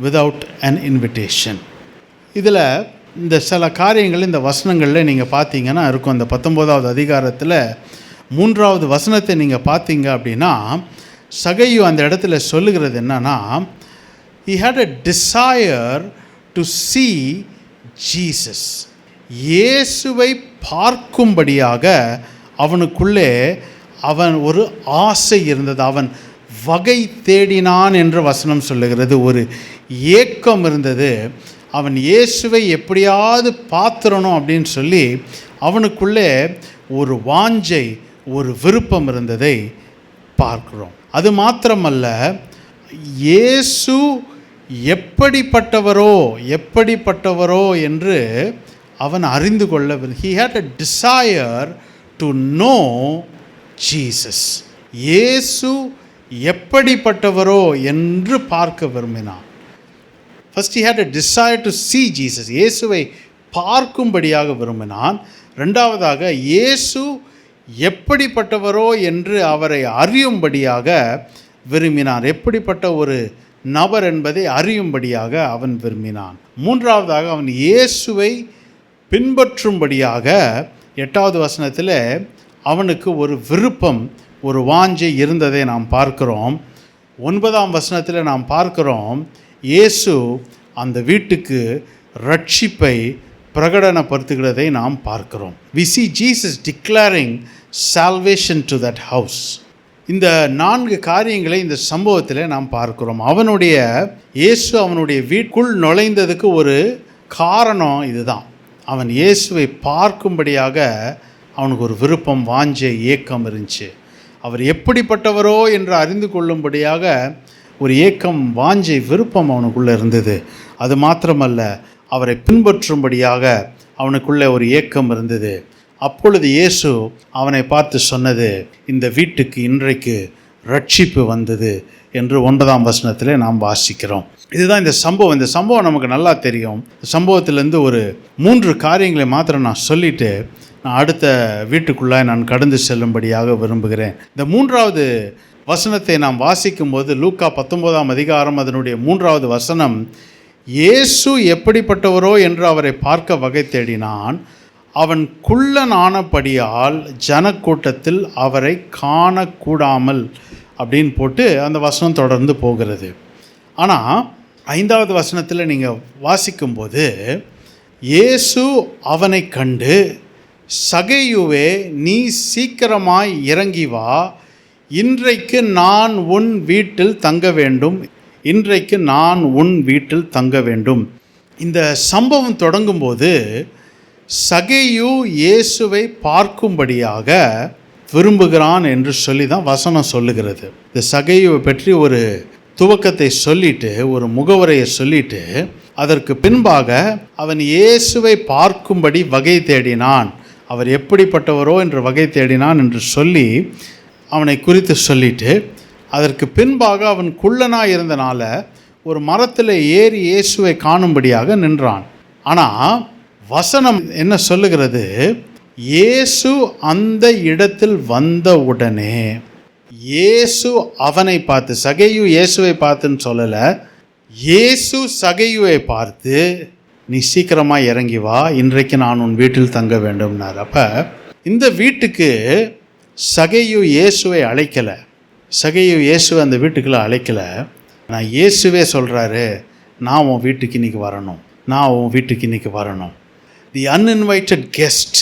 Speaker 1: without an invitation? இதில் இந்த சில காரியங்கள் இந்த வசனங்களில் நீங்கள் பார்த்தீங்கன்னா இருக்கும். அந்த 19வது அதிகாரத்தில் 3வது வசனத்தை நீங்கள் பார்த்தீங்க அப்படின்னா, சகையு அந்த இடத்துல சொல்லுகிறது என்னன்னா, he had a desire to see Jesus. இயேசுவை பார்க்கும்படியாக அவனுக்குள்ளே ஒரு ஆசை இருந்தது. அவன் வகை தேடினான் என்று வசனம் சொல்லுகிறது. ஒரு ஏக்கம் இருந்தது. அவன் இயேசுவை எப்படியாவது பார்த்துடணும் அப்படின்னு சொல்லி அவனுக்குள்ளே ஒரு வாஞ்சை, ஒரு விருப்பம் இருந்ததை பார்க்கிறோம். அது மாத்திரமல்ல, இயேசு எப்படிப்பட்டவரோ என்று அவன் அறிந்து கொள்ள, he had a desire to know Jesus. இயேசு எப்படிப்பட்டவரோ என்று பார்க்க விரும்பினான். First he had a desire to see Jesus. இயேசுவை பார்க்கும்படியாக விரும்பினான். ரெண்டாவதாக இயேசு எப்படிப்பட்டவரோ என்று அவரை அறியும்படியாக விரும்பினான். எப்படிப்பட்ட ஒரு நபர் என்பதை அறியும்படியாக அவன் விரும்பினான். மூன்றாவதாக அவன் இயேசுவை பின்பற்றும்படியாக 8வது வசனத்தில் அவனுக்கு ஒரு விருப்பம், ஒரு வாஞ்சை இருந்ததை நாம் பார்க்கிறோம். 9ஆம் வசனத்தில் நாம் பார்க்கிறோம், இயேசு அந்த வீட்டுக்கு ரட்சிப்பை பிரகடனப்படுத்துகிறதை நாம் பார்க்கிறோம். We see Jesus declaring salvation to that house. இந்த 4 காரியங்களை இந்த சம்பவத்தில் நாம் பார்க்கிறோம். இயேசு அவனுடைய வீட்டுக்குள் நுழைந்ததுக்கு ஒரு காரணம் இதுதான். அவன் இயேசுவை பார்க்கும்படியாக அவனுக்கு ஒரு விருப்பம், வாஞ்சை, ஏக்கம் இருந்துச்சு. அவர் எப்படிப்பட்டவரோ என்று அறிந்து கொள்ளும்படியாக ஒரு ஏக்கம், வாஞ்சை, விருப்பம் அவனுக்குள்ளே இருந்தது. அது மாத்திரமல்ல, அவரை பின்பற்றும்படியாக அவனுக்குள்ளே ஒரு ஏக்கம் இருந்தது. அப்பொழுது இயேசு அவனை பார்த்து சொன்னது, இந்த வீட்டுக்கு இன்றைக்கு ரட்சிப்பு வந்தது என்று 9ஆம் வசனத்தில் நாம் வாசிக்கிறோம். இதுதான் இந்த சம்பவம் நமக்கு நல்லா தெரியும். சம்பவத்திலேருந்து ஒரு 3 காரியங்களை மாத்திரம் நான் சொல்லிவிட்டு நான் அடுத்த வீட்டுக்குள்ளே நான் கடந்து செல்லும்படியாக விரும்புகிறேன். இந்த 3வது வசனத்தை நாம் வாசிக்கும்போது லூக்கா 19ஆம் அதிகாரம் அதனுடைய 3வது வசனம், இயேசு எப்படிப்பட்டவரோ என்று அவரை பார்க்க வகை தேடினான். அவன் குள்ளனானபடியால் ஜனக்கூட்டத்தில் அவரை காணக்கூடாமல் அப்படின்னு போட்டு அந்த வசனம் தொடர்ந்து போகிறது. ஆனால் 5வது வசனத்தில் நீங்கள் வாசிக்கும்போது, இயேசு அவனை கண்டு, சகேயுவே, நீ சீக்கிரமாய் இறங்கி வா, இன்றைக்கு நான் உன் வீட்டில் தங்க வேண்டும், இன்றைக்கு நான் உன் வீட்டில் தங்க வேண்டும். இந்த சம்பவம் தொடங்கும்போது சகேயு இயேசுவை பார்க்கும்படியாக விரும்புகிறான் என்று சொல்லி தான் வசனம் சொல்லுகிறது. இந்த சகேயுவை பற்றி ஒரு துவக்கத்தை சொல்லிட்டு, ஒரு முகவரையை சொல்லிட்டு, அதற்கு பின்பாக அவன் இயேசுவை பார்க்கும்படி வகை தேடினான். அவர் எப்படிப்பட்டவரோ என்று வகை தேடினான் என்று சொல்லி அவனை குறித்து சொல்லிட்டு, அதற்கு பின்பாக அவன் குள்ளனாக இருந்தனால ஒரு மரத்தில் ஏறி இயேசுவை காணும்படியாக நின்றான். ஆனால் வசனம் என்ன சொல்லுகிறது, இயேசு அந்த இடத்தில் வந்தவுடனே இயேசு அவனை பார்த்து, சகேயு இயேசுவை பார்த்துன்னு சொல்லலை, இயேசு சகேயுவை பார்த்து, நீ சீக்கிரமாக இறங்கி வா, இன்றைக்கு நான் உன் வீட்டில் தங்க வேண்டும்னார். அப்போ இந்த வீட்டுக்கு சகேயு இயேசுவை அழைக்கலை, சகேயு இயேசுவை அந்த வீட்டுக்குள்ளே அழைக்கலை. நான் இயேசுவே சொல்கிறாரு, நான் உன் வீட்டுக்கு இன்றைக்கி வரணும், நான் உன் வீட்டுக்கு இன்றைக்கி வரணும். The uninvited guest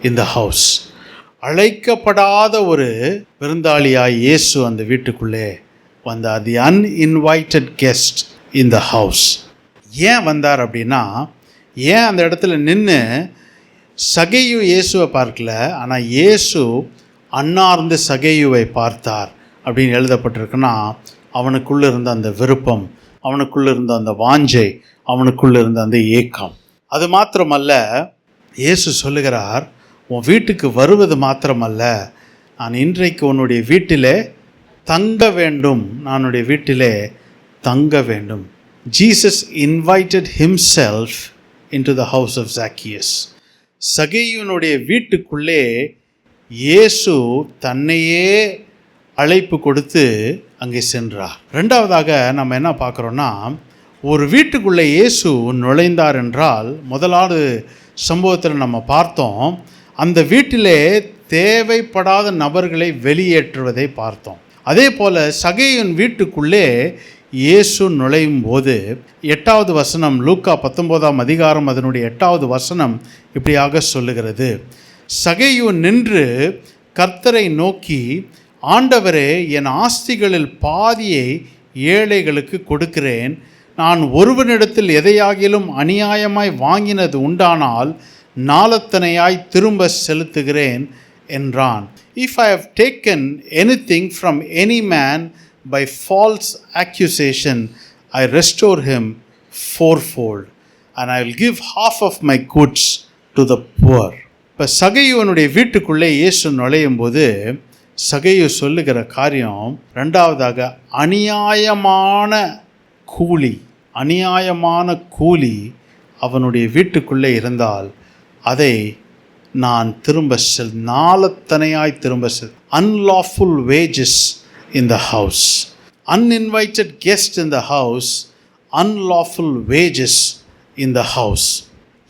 Speaker 1: in the house. அழைக்கப்படாத ஒரு விருந்தாளியாய் இயேசு அந்த வீட்டுக்குள்ளே வந்தார். The uninvited guest in the house. ஏன் வந்தார் அப்படின்னா, ஏன் அந்த இடத்துல நின்று சகேயு இயேசுவை பார்க்கல, ஆனால் இயேசு அன்னார்ந்து சகேயுவை பார்த்தார் அப்படின்னு எழுதப்பட்டிருக்குன்னா, அவனுக்குள்ளே இருந்த அந்த விருப்பம், அவனுக்குள்ளே இருந்த அந்த வாஞ்சை, அவனுக்குள்ளே இருந்த அந்த ஏக்கம். அது மாத்திரமல்ல, இயேசு சொல்லுகிறார், உன் வீட்டுக்கு வருவது மாத்திரமல்ல, நான் இன்றைக்கு உன்னுடைய வீட்டிலே தங்க வேண்டும், நான் உன்னுடைய வீட்டிலே தங்க வேண்டும். Jesus invited himself into the house of Zacchaeus. சகேயுனுடைய வீட்டுக்குள்ளே இயேசு தன்னையே அழைப்பு கொடுத்து அங்கே சென்றார். 2வதாக நம்ம என்ன பார்க்குறோன்னா, ஒரு வீட்டுக்குள்ளே இயேசு நுழைந்தார் என்றால், முதலாவது சம்பவத்தில் நம்ம பார்த்தோம், அந்த வீட்டிலே தேவைப்படாத நபர்களை வெளியேற்றுவதை பார்த்தோம். அதே போல் சகேயுன் வீட்டுக்குள்ளே இயேசு நுழையும் போது 8வது வசனம், லூக்கா 19ஆம் அதிகாரம் அதனுடைய 8வது வசனம் இப்படியாக சொல்லுகிறது, சகேயு நின்று கர்த்தரை நோக்கி, ஆண்டவரே, என் ஆஸ்திகளில் பாதியை ஏழைகளுக்கு கொடுக்கிறேன், நான் ஒருவனிடத்தில் எதையாகிலும் அநியாயமாய் வாங்கினது உண்டானால் நாளத்தனையாய் திரும்ப செலுத்துகிறேன் என்றான். If I have taken anything from any man by false accusation, I restore him fourfold, and I will give half of my goods to the poor. இப்போ சகேயுனுடைய வீட்டுக்குள்ளே இயேசு நுழையும் போது சகேயு சொல்லுகிற காரியம், 2வதாக அநியாயமான கூலி அவனுடைய வீட்டுக்குள்ளே இருந்தால் அதை நான் திரும்ப நாளத்தனையாய் திரும்ப unlawful wages in the house. uninvited guest in the house, unlawful wages in the house.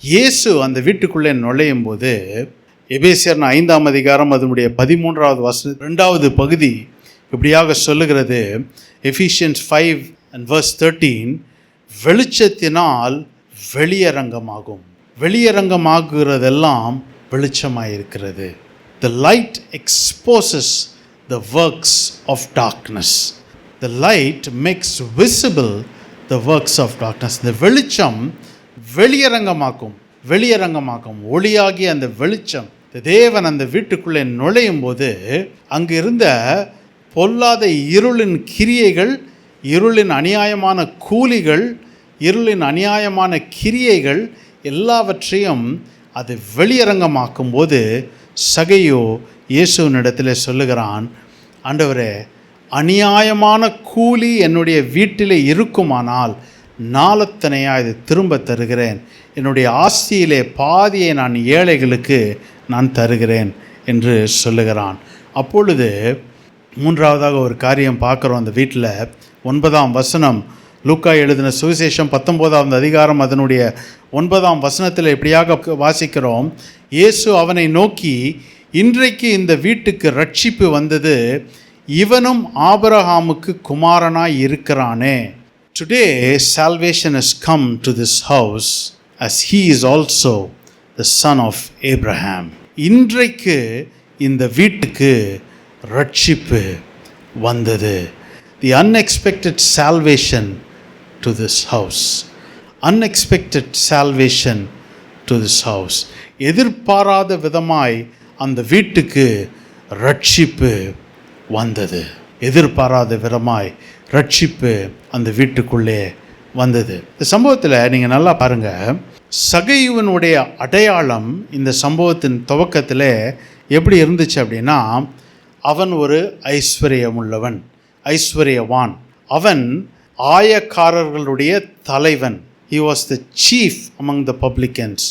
Speaker 1: இயேசு அந்த வீட்டுக்குள்ளே நுழையும் போது எபேசியர் 5ஆம் அதிகாரம் அதனுடைய 13வது வசனம் 2வது பகுதி இப்படியாக சொல்லுகிறது. Ephesians 5 and verse 13, வெளிச்சத்தினால் வெளியரங்கமாகும். வெளியரங்கமாகுறதெல்லாம் வெளிச்சமாயிருக்கிறது. The light exposes the works of darkness. The light makes visible the works of darkness. இந்த வெளிச்சம் வெளியரங்கமாக்கும் ஒளியாகிய அந்த வெளிச்சம். தேவன் அந்த வீட்டுக்குள்ளே நுழையும் போது அங்கு இருந்த பொல்லாத இருளின் கிரியைகள், இருளின் அநியாயமான கூலிகள், இருளின் அநியாயமான கிரியைகள் எல்லாவற்றையும் அது வெளியரங்கமாக்கும் போது சகையோ இயேசுவினிடத்தில் சொல்லுகிறான், ஆண்டவரே, அநியாயமான கூலி என்னுடைய வீட்டிலே இருக்குமானால் நாளத்தனையாக இது திரும்ப தருகிறேன். என்னுடைய ஆஸ்தியிலே பாதியை நான் ஏழைகளுக்கு நான் தருகிறேன் என்று சொல்லுகிறான். அப்பொழுது மூன்றாவதாக ஒரு காரியம் பார்க்குறோம். அந்த வீட்டில் 9ஆம் வசனம், லூக்கா எழுதின சுவிசேஷம் 19ஆம் அதிகாரம் அதனுடைய 9ஆம் வசனத்தில் இப்படியாக வாசிக்கிறோம். இயேசு அவனை நோக்கி, இன்றைக்கு இந்த வீட்டுக்கு ரட்சிப்பு வந்தது, இவனும் ஆபிரகாமுக்கு குமாரனாய் இருக்கிறானே. Today salvation has come to this house as he is also the son of Abraham. இன்றைக்கு இந்த வீட்டுக்கு ரட்சிப்பு வந்தது. The unexpected salvation to this house. Unexpected salvation to this house. எதிர்பாராத விதமாய் அந்த வீட்டுக்கு ரட்சிப்பு வந்தது. எதிர்பாராத விதமாய் ரட்சிப்பு அந்த வீட்டுக்குள்ளே வந்தது. இந்த சம்பவத்தில் நீங்கள் நல்லா பாருங்கள், சகையுவனுடைய அடையாளம் இந்த சம்பவத்தின் துவக்கத்தில் எப்படி இருந்துச்சு அப்படின்னா, அவன் ஒரு ஐஸ்வர்யமுள்ளவன், ஐஸ்வர்யவான். அவன் ஆயக்காரர்களுடைய தலைவன். He was the chief among the publicans.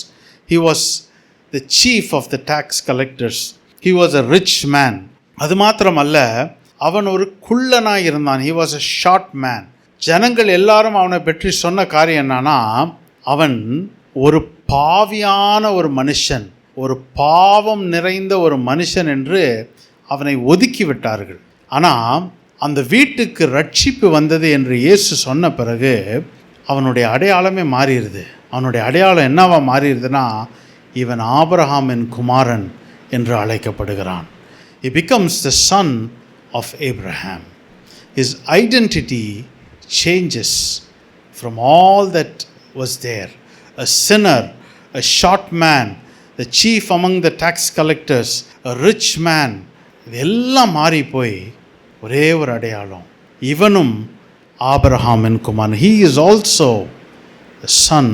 Speaker 1: He was the chief of the tax collectors. He was a rich man. அது மாத்திரமல்ல, அவன் ஒரு குள்ளனாக இருந்தான். He was a short man. ஜனங்கள் எல்லாரும் அவனை பற்றி சொன்ன காரியம் என்னன்னா, அவன் ஒரு பாவியான ஒரு மனுஷன், ஒரு பாவம் நிறைந்த ஒரு மனுஷன் என்று அவனை ஒதுக்கி விட்டார்கள். ஆனால் அந்த வீட்டுக்கு ரட்சிப்பு வந்தது என்று இயேசு சொன்ன பிறகு அவனுடைய அடையாளமே மாறிடுது. அவனுடைய அடையாளம் என்னவா மாறிடுதுன்னா, இவன் ஆபிரகாமின் குமாரன் என்று அழைக்கப்படுகிறான். He becomes the son of Abraham. His identity changes from all that was there. A sinner, a short man, the chief among the tax collectors, a rich man. இதெல்லாம் மாறி போய் ஒரே ஒரு அடையாளம், இவனும் ஆபிரகாமின் குமாரன். He is also the son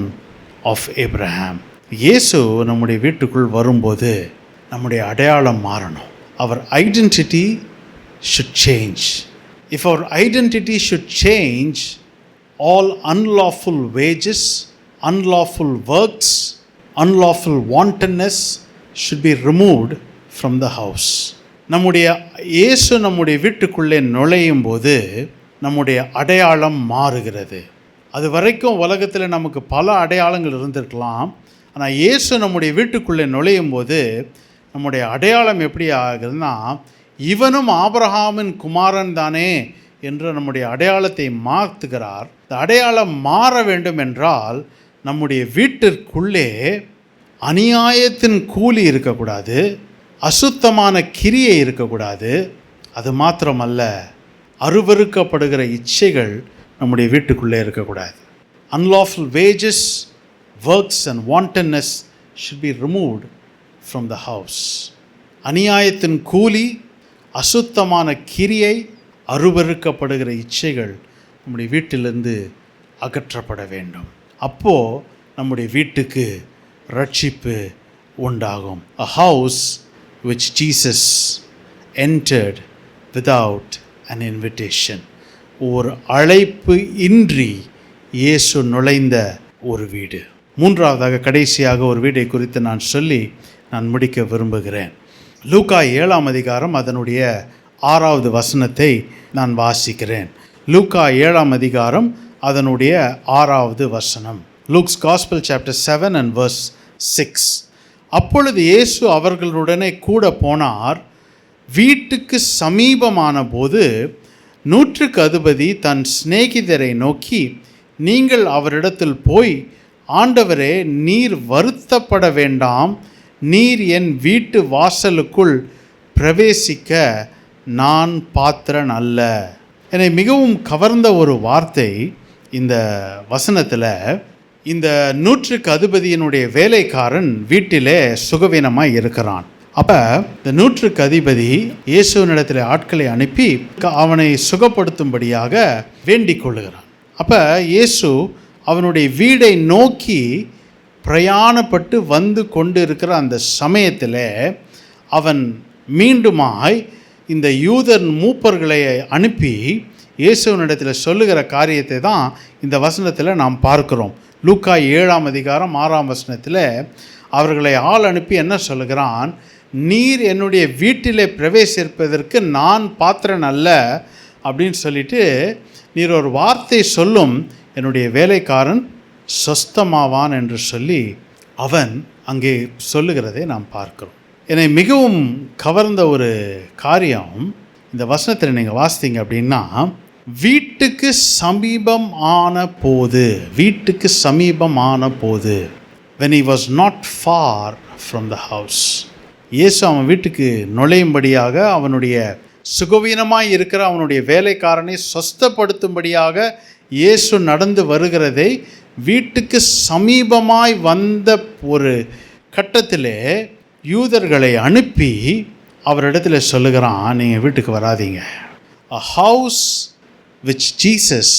Speaker 1: of Abraham. இயேசு நம்முடைய வீட்டுக்குள் வரும்போது நம்முடைய அடையாளம் மாறணும். Our identity should change. If our identity should change, all unlawful wages, unlawful works, unlawful wantonness should be removed from the house. நம்முடைய இயேசு நம்முடைய வீட்டுக்குள்ளே நுழையும் போது நம்முடைய அடையாளம் மாறுகிறது. அது வரைக்கும் உலகத்தில் நமக்கு பல அடையாளங்கள் இருந்திருக்கலாம். ஆனால் இயேசு நம்முடைய வீட்டுக்குள்ளே நுழையும் போது நம்முடைய அடையாளம் எப்படி ஆகுதுன்னா, இவனும் ஆபிரகாமின் குமாரன் தானே என்று நம்முடைய அடையாளத்தை மாற்றுகிறார். இந்த அடையாளம் மாற வேண்டும் என்றால் நம்முடைய வீட்டிற்குள்ளே அநியாயத்தின் கூலி இருக்கக்கூடாது, அசுத்தமான கிரியை இருக்கக்கூடாது. அது மாத்திரமல்ல, அருவருக்கப்படுகிற இச்சைகள் நம்முடைய வீட்டுக்குள்ளே இருக்கக்கூடாது. Unlawful wages, works and wantonness should be removed from the house. அநியாயத்தின் கூலி, அசுத்தமான கிரியை, அருவருக்கப்படுகிற இச்சைகள் நம்முடைய வீட்டிலிருந்து அகற்றப்பட வேண்டும். அப்போது நம்முடைய வீட்டுக்கு ரட்சிப்பு உண்டாகும். A house which Jesus entered without an invitation. ஒரு அழைப்பு இன்றி இயேசு நுழைந்த ஒரு வீடு. மூன்றாவதாக கடைசியாக ஒரு வீடை குறித்து நான் சொல்லி நான் முடிக்க விரும்புகிறேன். லூக்கா 7ஆம் அதிகாரம் அதனுடைய 6வது வசனத்தை நான் வாசிக்கிறேன். லூக்கா 7ஆம் அதிகாரம் அதனுடைய 6வது வசனம். Luke's gospel chapter 7 and verse 6. அப்பொழுது இயேசு அவர்களுடனே கூட போனார். வீட்டுக்கு சமீபமான போது நூற்றுக்கு அதிபதி தன் சிநேகிதரை நோக்கி, நீங்கள் அவரிடத்தில் போய், ஆண்டவரே, நீர் வருத்தப்பட வேண்டாம், நீர் என் வீட்டு வாசலுக்குள் பிரவேசிக்க நான் பாத்திரன் அல்ல. என்னை மிகவும் கவர்ந்த ஒரு வார்த்தை இந்த வசனத்தில், இந்த நூற்றுக்கு அதிபதியினுடைய வேலைக்காரன் வீட்டிலே சுகவீனமாக இருக்கிறான். அப்போ இந்த நூற்றுக்கு அதிபதி இயேசுவினிடத்தில் ஆட்களை அனுப்பி அவனை சுகப்படுத்தும்படியாக வேண்டிக் கொள்ளுகிறான். அப்போ இயேசு அவனுடைய வீடை நோக்கி பிரயாணப்பட்டு வந்து கொண்டு இருக்கிற அந்த சமயத்தில் அவன் மீண்டுமாய் இந்த யூதர் மூப்பர்களை அனுப்பி இயேசுவினிடத்தில் சொல்லுகிற காரியத்தை தான் இந்த வசனத்தில் நாம் பார்க்கிறோம். லூக்கா 7ஆம் அதிகாரம் 6ஆம் வசனத்தில் அவர்களை ஆள் அனுப்பி என்ன சொல்லுகிறான், நீர் என்னுடைய வீட்டிலே பிரவேசிப்பதற்கு நான் பாத்திரன் அல்ல அப்படின்னு சொல்லிட்டு, நீர் ஒரு வார்த்தை சொல்லும், என்னுடைய வேலைக்காரன் சொஸ்தமாவான் என்று சொல்லி அவன் அங்கே சொல்லுகிறதை நாம் பார்க்கிறோம். என்னை மிகவும் கவர்ந்த ஒரு காரியம் இந்த வசனத்தில் நீங்கள் வாசித்தீங்க அப்படின்னா, வீட்டுக்கு சமீபம் ஆன போது, வீட்டுக்கு சமீபம் ஆன போது, when he was not far from the house. இயேசு அவன் வீட்டுக்கு நுழையும்படியாக, அவனுடைய சுகவீனமாய் இருக்கிற அவனுடைய வேலைக்காரனை சொஸ்தப்படுத்தும்படியாக இயேசு நடந்து வருகிறதை வீட்டுக்கு சமீபமாய் வந்த ஒரு கட்டத்திலே யூதர்களை அனுப்பி அவரிடத்தில் சொல்லுகிறான், நீங்கள் வீட்டுக்கு வராதீங்க. A house which Jesus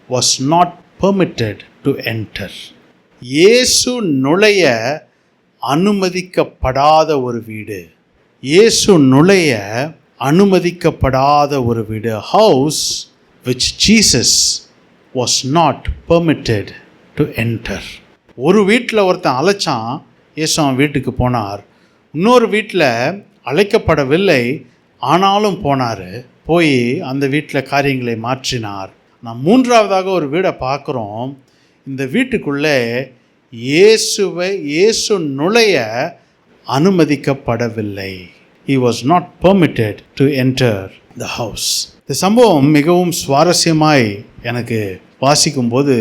Speaker 1: was not permitted to enter. இயேசு நுழைய அனுமதிக்கப்படாத ஒரு வீடு, இயேசு நுழைய அனுமதிக்கப்படாத ஒரு வீடு. A house which Jesus was not permitted to enter. ஒரு வீட்டில் ஒருத்தன் அழைச்சான், இயேசு அவன் வீட்டுக்கு போனார். இன்னொரு வீட்டில் அழைக்கப்படவில்லை, ஆனாலும் போனார். போய் அந்த வீட்டில் காரியங்களை மாற்றினார். நான் மூன்றாவதாக ஒரு வீடை பார்க்குறோம். இந்த வீட்டுக்குள்ளே இயேசு நுழைய அனுமதிக்கப்படவில்லை. He was not permitted to enter the house. இந்த சம்பவம் மிகவும் சுவாரஸ்யமாய் எனக்கு வாசிக்கும்போது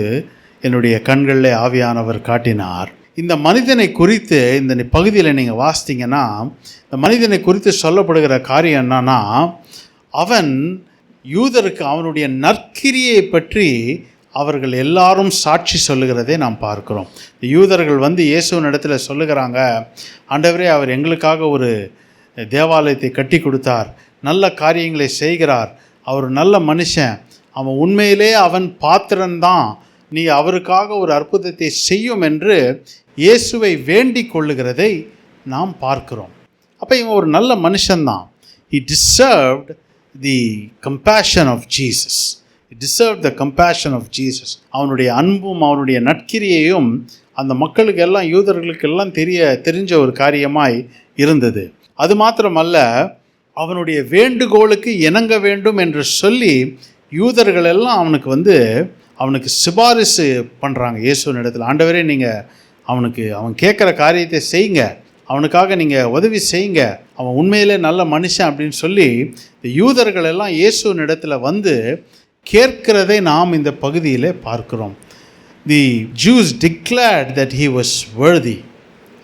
Speaker 1: என்னுடைய கண்களில் ஆவியானவர் காட்டினார். இந்த மனிதனை குறித்து இந்த பகுதியில் நீங்கள் வாசித்தீங்கன்னா, இந்த மனிதனை குறித்து சொல்லப்படுகிற காரியம் என்னன்னா, அவன் யூதருக்கு அவனுடைய நற்கிரியை பற்றி அவர்கள் எல்லாரும் சாட்சி சொல்லுகிறதை நாம் பார்க்கிறோம். யூதர்கள் வந்து இயேசுவின் இடத்துல சொல்லுகிறாங்க, ஆண்டவரே, அவர் எங்களுக்காக ஒரு தேவாலயத்தை கட்டி கொடுத்தார், நல்ல காரியங்களை செய்கிறார், அவர் நல்ல மனுஷன், அவன் உண்மையிலே அவன் பாத்திரன்தான், நீ அவருக்காக ஒரு அற்புதத்தை செய்யும் என்று இயேசுவை வேண்டிக் கொள்ளுகிறதை நாம் பார்க்கிறோம். அப்போ இவன் ஒரு நல்ல மனுஷன்தான். He deserved the compassion of Jesus. He deserved the compassion of Jesus. அவனுடைய அன்பும் அவனுடைய நற்கிரியையும் அந்த மக்களுக்கு எல்லாம், யூதர்களுக்கு எல்லாம் தெரிஞ்ச ஒரு காரியமாய் இருந்தது. அது மாத்திரமல்ல, அவனுடைய வேண்டுகோளுக்கு இணங்க வேண்டும் என்று சொல்லி யூதர்கள் எல்லாம் அவனுக்கு சிபாரிசு பண்ணுறாங்க இயேசுவின் இடத்துல. ஆண்டவரே, நீங்கள் அவன் கேட்குற காரியத்தை செய்யுங்க, அவனுக்காக நீங்கள் உதவி செய்யுங்க, அவன் உண்மையிலே நல்ல மனுஷன் அப்படின்னு சொல்லி இந்த யூதர்கள் எல்லாம் இயேசுவின் இடத்துல வந்து கேட்கிறதை நாம் இந்த பகுதியில் பார்க்கிறோம். The Jews declared that he was worthy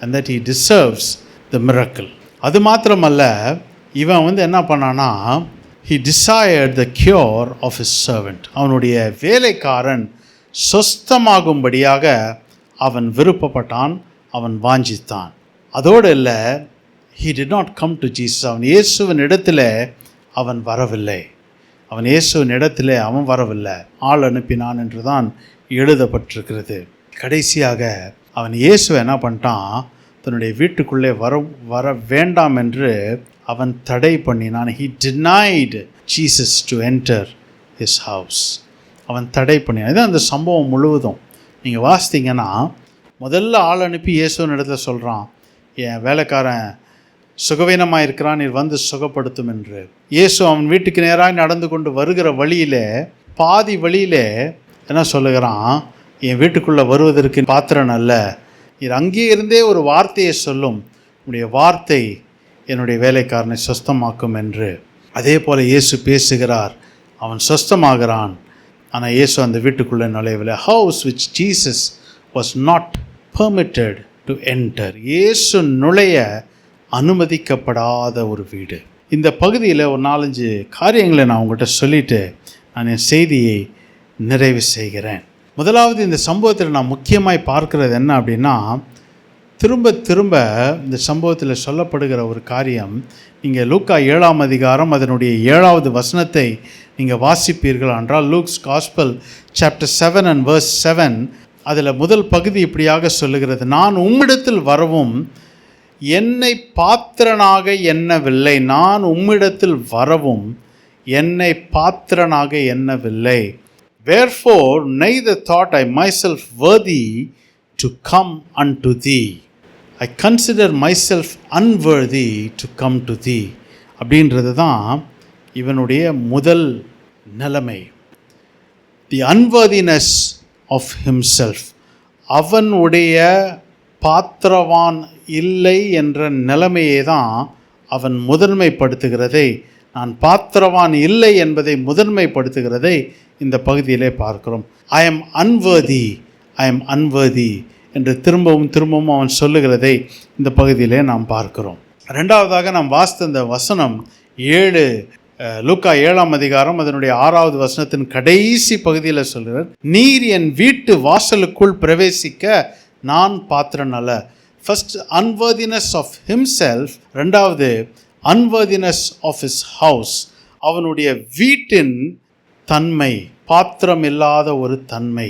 Speaker 1: and that he deserves the miracle. அது மாத்திரமல்ல, இவன் என்ன பண்ணானா, he desired the cure of his servant. அவனுடைய வேலைக்காரன் சொஸ்தமாகும்படியாக அவன் விருப்பப்பட்டான், அவன் வாஞ்சித்தான். அதோடு இல்லை, he did not come to Jesus. அவன் இயேசுவின் இடத்துல அவன் வரவில்லை. அவன் வரவில்லை, ஆள் அனுப்பினான் என்று தான் எழுதப்பட்டிருக்கிறது. கடைசியாக அவன் இயேசுவை என்ன பண்ணிட்டான், தன்னுடைய வீட்டுக்குள்ளே வர வேண்டாம் என்று அவன் தடை பண்ணினான். He denied Jesus to enter his house. அவன் தடை பண்ணினான். இதுதான் அந்த சம்பவம் முழுவதும். நீங்கள் வாசித்தீங்கன்னா, முதல்ல ஆள் அனுப்பி இயேசுவின் இடத்துல சொல்கிறான், என் வேலைக்காரன் சுகவீனமாக இருக்கிறான், நீர் வந்து சுகப்படுத்தும் என்று. இயேசு அவன் வீட்டுக்கு நேராக நடந்து கொண்டு வருகிற வழியில் பாதி வழியில் என்ன சொல்லுகிறான், என் வீட்டுக்குள்ளே வருவதற்கு பாத்திரம் அல்ல, இது அங்கேயே இருந்தே ஒரு வார்த்தையை சொல்லும், உன்னுடைய வார்த்தை என்னுடைய வேலைக்காரனை சொஸ்தமாக்கும் என்று. அதே போல் இயேசு பேசுகிறார், அவன் சொஸ்தமாகிறான். ஆனால் இயேசு அந்த வீட்டுக்குள்ளே நுழையவில்லை. House which Jesus was not permitted to enter. இயேசு நுழைய அனுமதிக்கப்படாத ஒரு வீடு. இந்த பகுதியில் ஒரு 4-5 காரியங்களை நான் உங்கள்கிட்ட சொல்லிவிட்டு நான் என் செய்தியை நிறைவு செய்கிறேன். முதலாவது, இந்த சம்பவத்தில் நான் முக்கியமாய் பார்க்கிறது என்ன அப்படின்னா, திரும்ப திரும்ப இந்த சம்பவத்தில் சொல்லப்படுகிற ஒரு காரியம். நீங்கள் லூக்கா 7ஆம் அதிகாரம் அதனுடைய 7வது வசனத்தை நீங்கள் வாசிப்பீர்கள் என்றால், Luke's gospel chapter 7 and verse 7, அதில் முதல் பகுதி இப்படியாக சொல்லுகிறது, நான் உம்மிடத்தில் வரவும் என்னை பாத்திரனாக எண்ணவில்லை. நான் உம்மிடத்தில் வரவும் என்னை பாத்திரனாக எண்ணவில்லை. Wherefore neither thought I myself worthy to come unto thee. I consider myself unworthy to come to thee. அப்படின்றது தான் இவனுடைய முதல் நிலைமை. The unworthiness of himself. அவனுடைய பாத்திரவான் இல்லை என்ற நிலைமையை தான் அவன் முதன்மைப்படுத்துகிறதை, நான் பாத்திரவான் இல்லை என்பதை முதன்மைப்படுத்துகிறதை இந்த பகுதியிலே பார்க்கிறோம். I am unworthy, I am unworthy என்று திரும்பவும் திரும்பவும் அவன் சொல்லுகிறதை இந்த பகுதியிலே நாம் பார்க்கிறோம். ரெண்டாவதாக நாம் வாசித்த இந்த வசனம் 7, லூக்கா 7ஆம் அதிகாரம் அதனுடைய 6வது வசனத்தின் கடைசி பகுதியில் சொல்கிறார், நீர் என் வீட்டு வாசலுக்குள் பிரவேசிக்க நான் பாத்திரன் அல்ல. ஃபர்ஸ்ட் அன்வர்தினஸ் ஆஃப் ஹிம்செல்ஃப், ரெண்டாவது அன்வர்தினஸ் ஆஃப் ஹிஸ் ஹவுஸ். அவனுடைய வீட்டின் தன்மை, பாத்திரம் இல்லாத ஒரு தன்மை,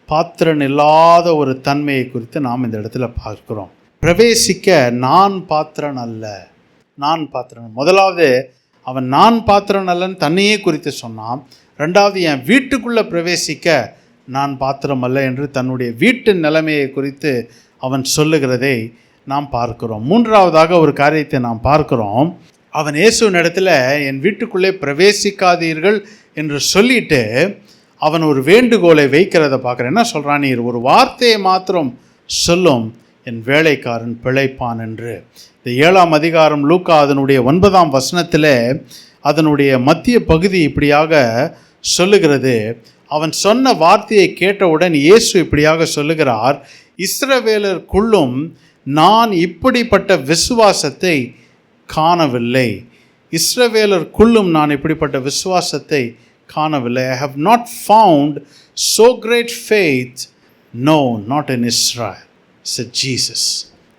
Speaker 1: பாத்திரன் இல்லாத ஒரு தன்மையை குறித்து நாம் இந்த இடத்துல பார்க்கிறோம். பிரவேசிக்க நான் பாத்திரன் அல்ல, நான் பாத்திரன். முதலாவது அவன் நான் பாத்திரன் அல்லன்னு தன்னையே குறித்து சொன்னான். ரெண்டாவது என் வீட்டுக்குள்ளே பிரவேசிக்க நான் பாத்திரம் அல்ல என்று தன்னுடைய வீட்டின் நிலைமையை குறித்து அவன் சொல்லுகிறதை நாம் பார்க்கிறோம். மூன்றாவதாக ஒரு காரியத்தை நாம் பார்க்கிறோம். அவன் இயேசுவின் இடத்துல என் வீட்டுக்குள்ளே பிரவேசிக்காதீர்கள் என்று சொல்லிட்டு அவன் ஒரு வேண்டுகோளை வைக்கிறத பார்க்குறேன். என்ன சொல்கிறான், நீர் ஒரு வார்த்தையை மாத்திரம் சொல்லும், என் வேலைக்காரன் பிழைப்பான் என்று. இந்த 7ஆம் அதிகாரம் லூக்கா அதனுடைய 9ஆம் வசனத்தில் அதனுடைய மத்திய பகுதி இப்படியாக சொல்லுகிறது. அவன் சொன்ன வார்த்தையை கேட்டவுடன் இயேசு இப்படியாக சொல்லுகிறார், இஸ்ரவேலருக்குள்ளும் நான் இப்படிப்பட்ட விசுவாசத்தை காணவில்லை. இஸ்ரவேலருக்குள்ளும் நான் இப்படிப்பட்ட விசுவாசத்தை காணவில்லை. I have not found so great faith, no, not in Israel, said Jesus.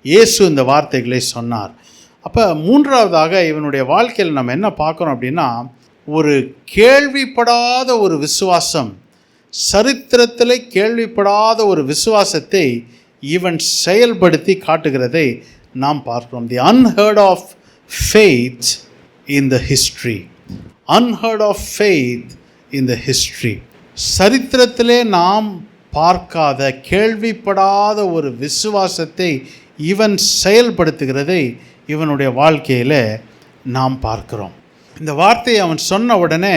Speaker 1: இயேசு இந்த வார்த்தைகளை சொன்னார். அப்போ மூன்றாவதாக இவனுடைய வாழ்க்கையில் நம்ம என்ன பார்க்குறோம் அப்படின்னா, ஒரு கேள்விப்படாத ஒரு விசுவாசம், சரித்திரத்தில் கேள்விப்படாத ஒரு விசுவாசத்தை இவன் செயல்படுத்தி காட்டுகிறதை நாம் பார்க்கிறோம். The unheard of faith in the history, unheard of faith in the history. சரித்திரத்திலே நாம் பார்க்காத, கேள்விப்படாத ஒரு விசுவாசத்தை இவன் செயல்படுத்துகிறதை இவனுடைய வாழ்க்கையில் நாம் பார்க்கிறோம். இந்த வார்த்தையை அவன் சொன்ன உடனே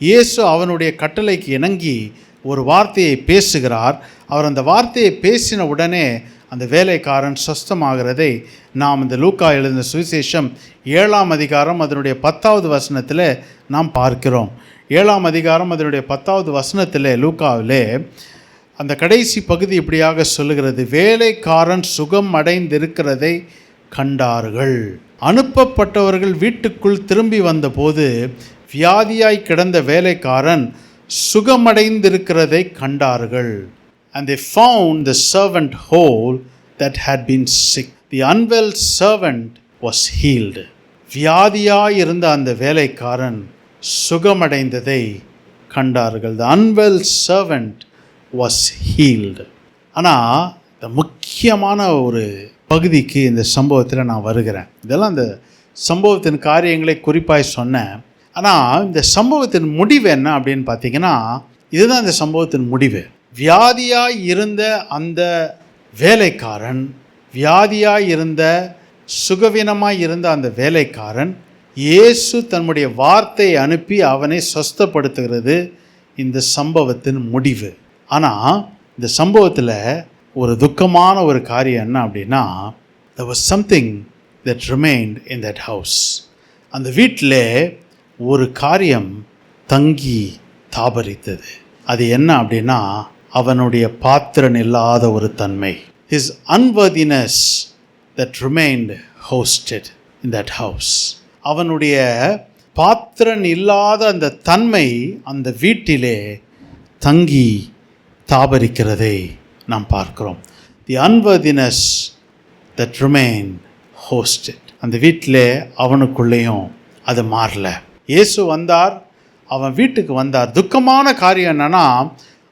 Speaker 1: இயேசு அவனுடைய கட்டளைக்கு இணங்கி ஒரு வார்த்தையை பேசுகிறார். அவர் அந்த வார்த்தையை பேசின உடனே அந்த வேலைக்காரன் சொஸ்தமாகிறதை நாம் இந்த லூக்கா எழுதின சுவிசேஷம் 7ஆம் அதிகாரம் அதனுடைய 10வது வசனத்தில் நாம் பார்க்கிறோம். 7ஆம் அதிகாரம் அதனுடைய 10வது வசனத்தில் லூக்காவிலே அந்த கடைசி பகுதி இப்படியாக சொல்லுகிறது, வேலைக்காரன் சுகம் அடைந்திருக்கிறதை கண்டார்கள். அனுப்பப்பட்டவர்கள் வீட்டுக்குள் திரும்பி வந்தபோது வியாதியாய் கிடந்த வேலைக்காரன் சுகமடைந்திருக்கிறதை கண்டார்கள். And they found the servant whole that had been sick. The unwell servant was healed. வியாதியாய் இருந்த அந்த வேலைக்காரன் சுகமடைந்ததை கண்டார்கள். The unwell servant was healed. ஆனால் இந்த முக்கியமான ஒரு பகுதிக்கு இந்த சம்பவத்தில் நான் வருகிறேன். இதெல்லாம் இந்த சம்பவத்தின் காரியங்களை குறிப்பாய் சொன்னேன். ஆனால் இந்த சம்பவத்தின் முடிவு என்ன அப்படின்னு பார்த்தீங்கன்னா, இதுதான் இந்த சம்பவத்தின் முடிவு. வியாதியாய் இருந்த அந்த வேலைக்காரன், வியாதியாய் இருந்த சுகவீனமாய் இருந்த அந்த வேலைக்காரன், இயேசு தன்னுடைய வார்த்தையை அனுப்பி அவனை சொஸ்தப்படுத்துகிறது. இந்த சம்பவத்தின் முடிவு. ஆனால் இந்த சம்பவத்தில் ஒரு துக்கமான ஒரு காரியம் என்ன அப்படின்னா, there was something that remained in that house. அந்த வீட்டில் ஒரு காரியம் தங்கி தாபரித்தது. அது என்ன அப்படின்னா, அவனுடைய பாத்திரன் இல்லாத ஒரு தன்மை. His unworthiness that remained hosted in that house. அவனுடைய பாத்திரன் இல்லாத அந்த தன்மை அந்த வீட்டிலே தங்கி தாபரிக்கிறதை நாம் பார்க்கிறோம். The unworthiness that remained hosted. அந்த வீட்டிலே அவனுக்குள்ளேயும் அது மாறல. இயேசு வந்தார், அவன் வீட்டுக்கு வந்தார். துக்கமான காரியம் என்னன்னா,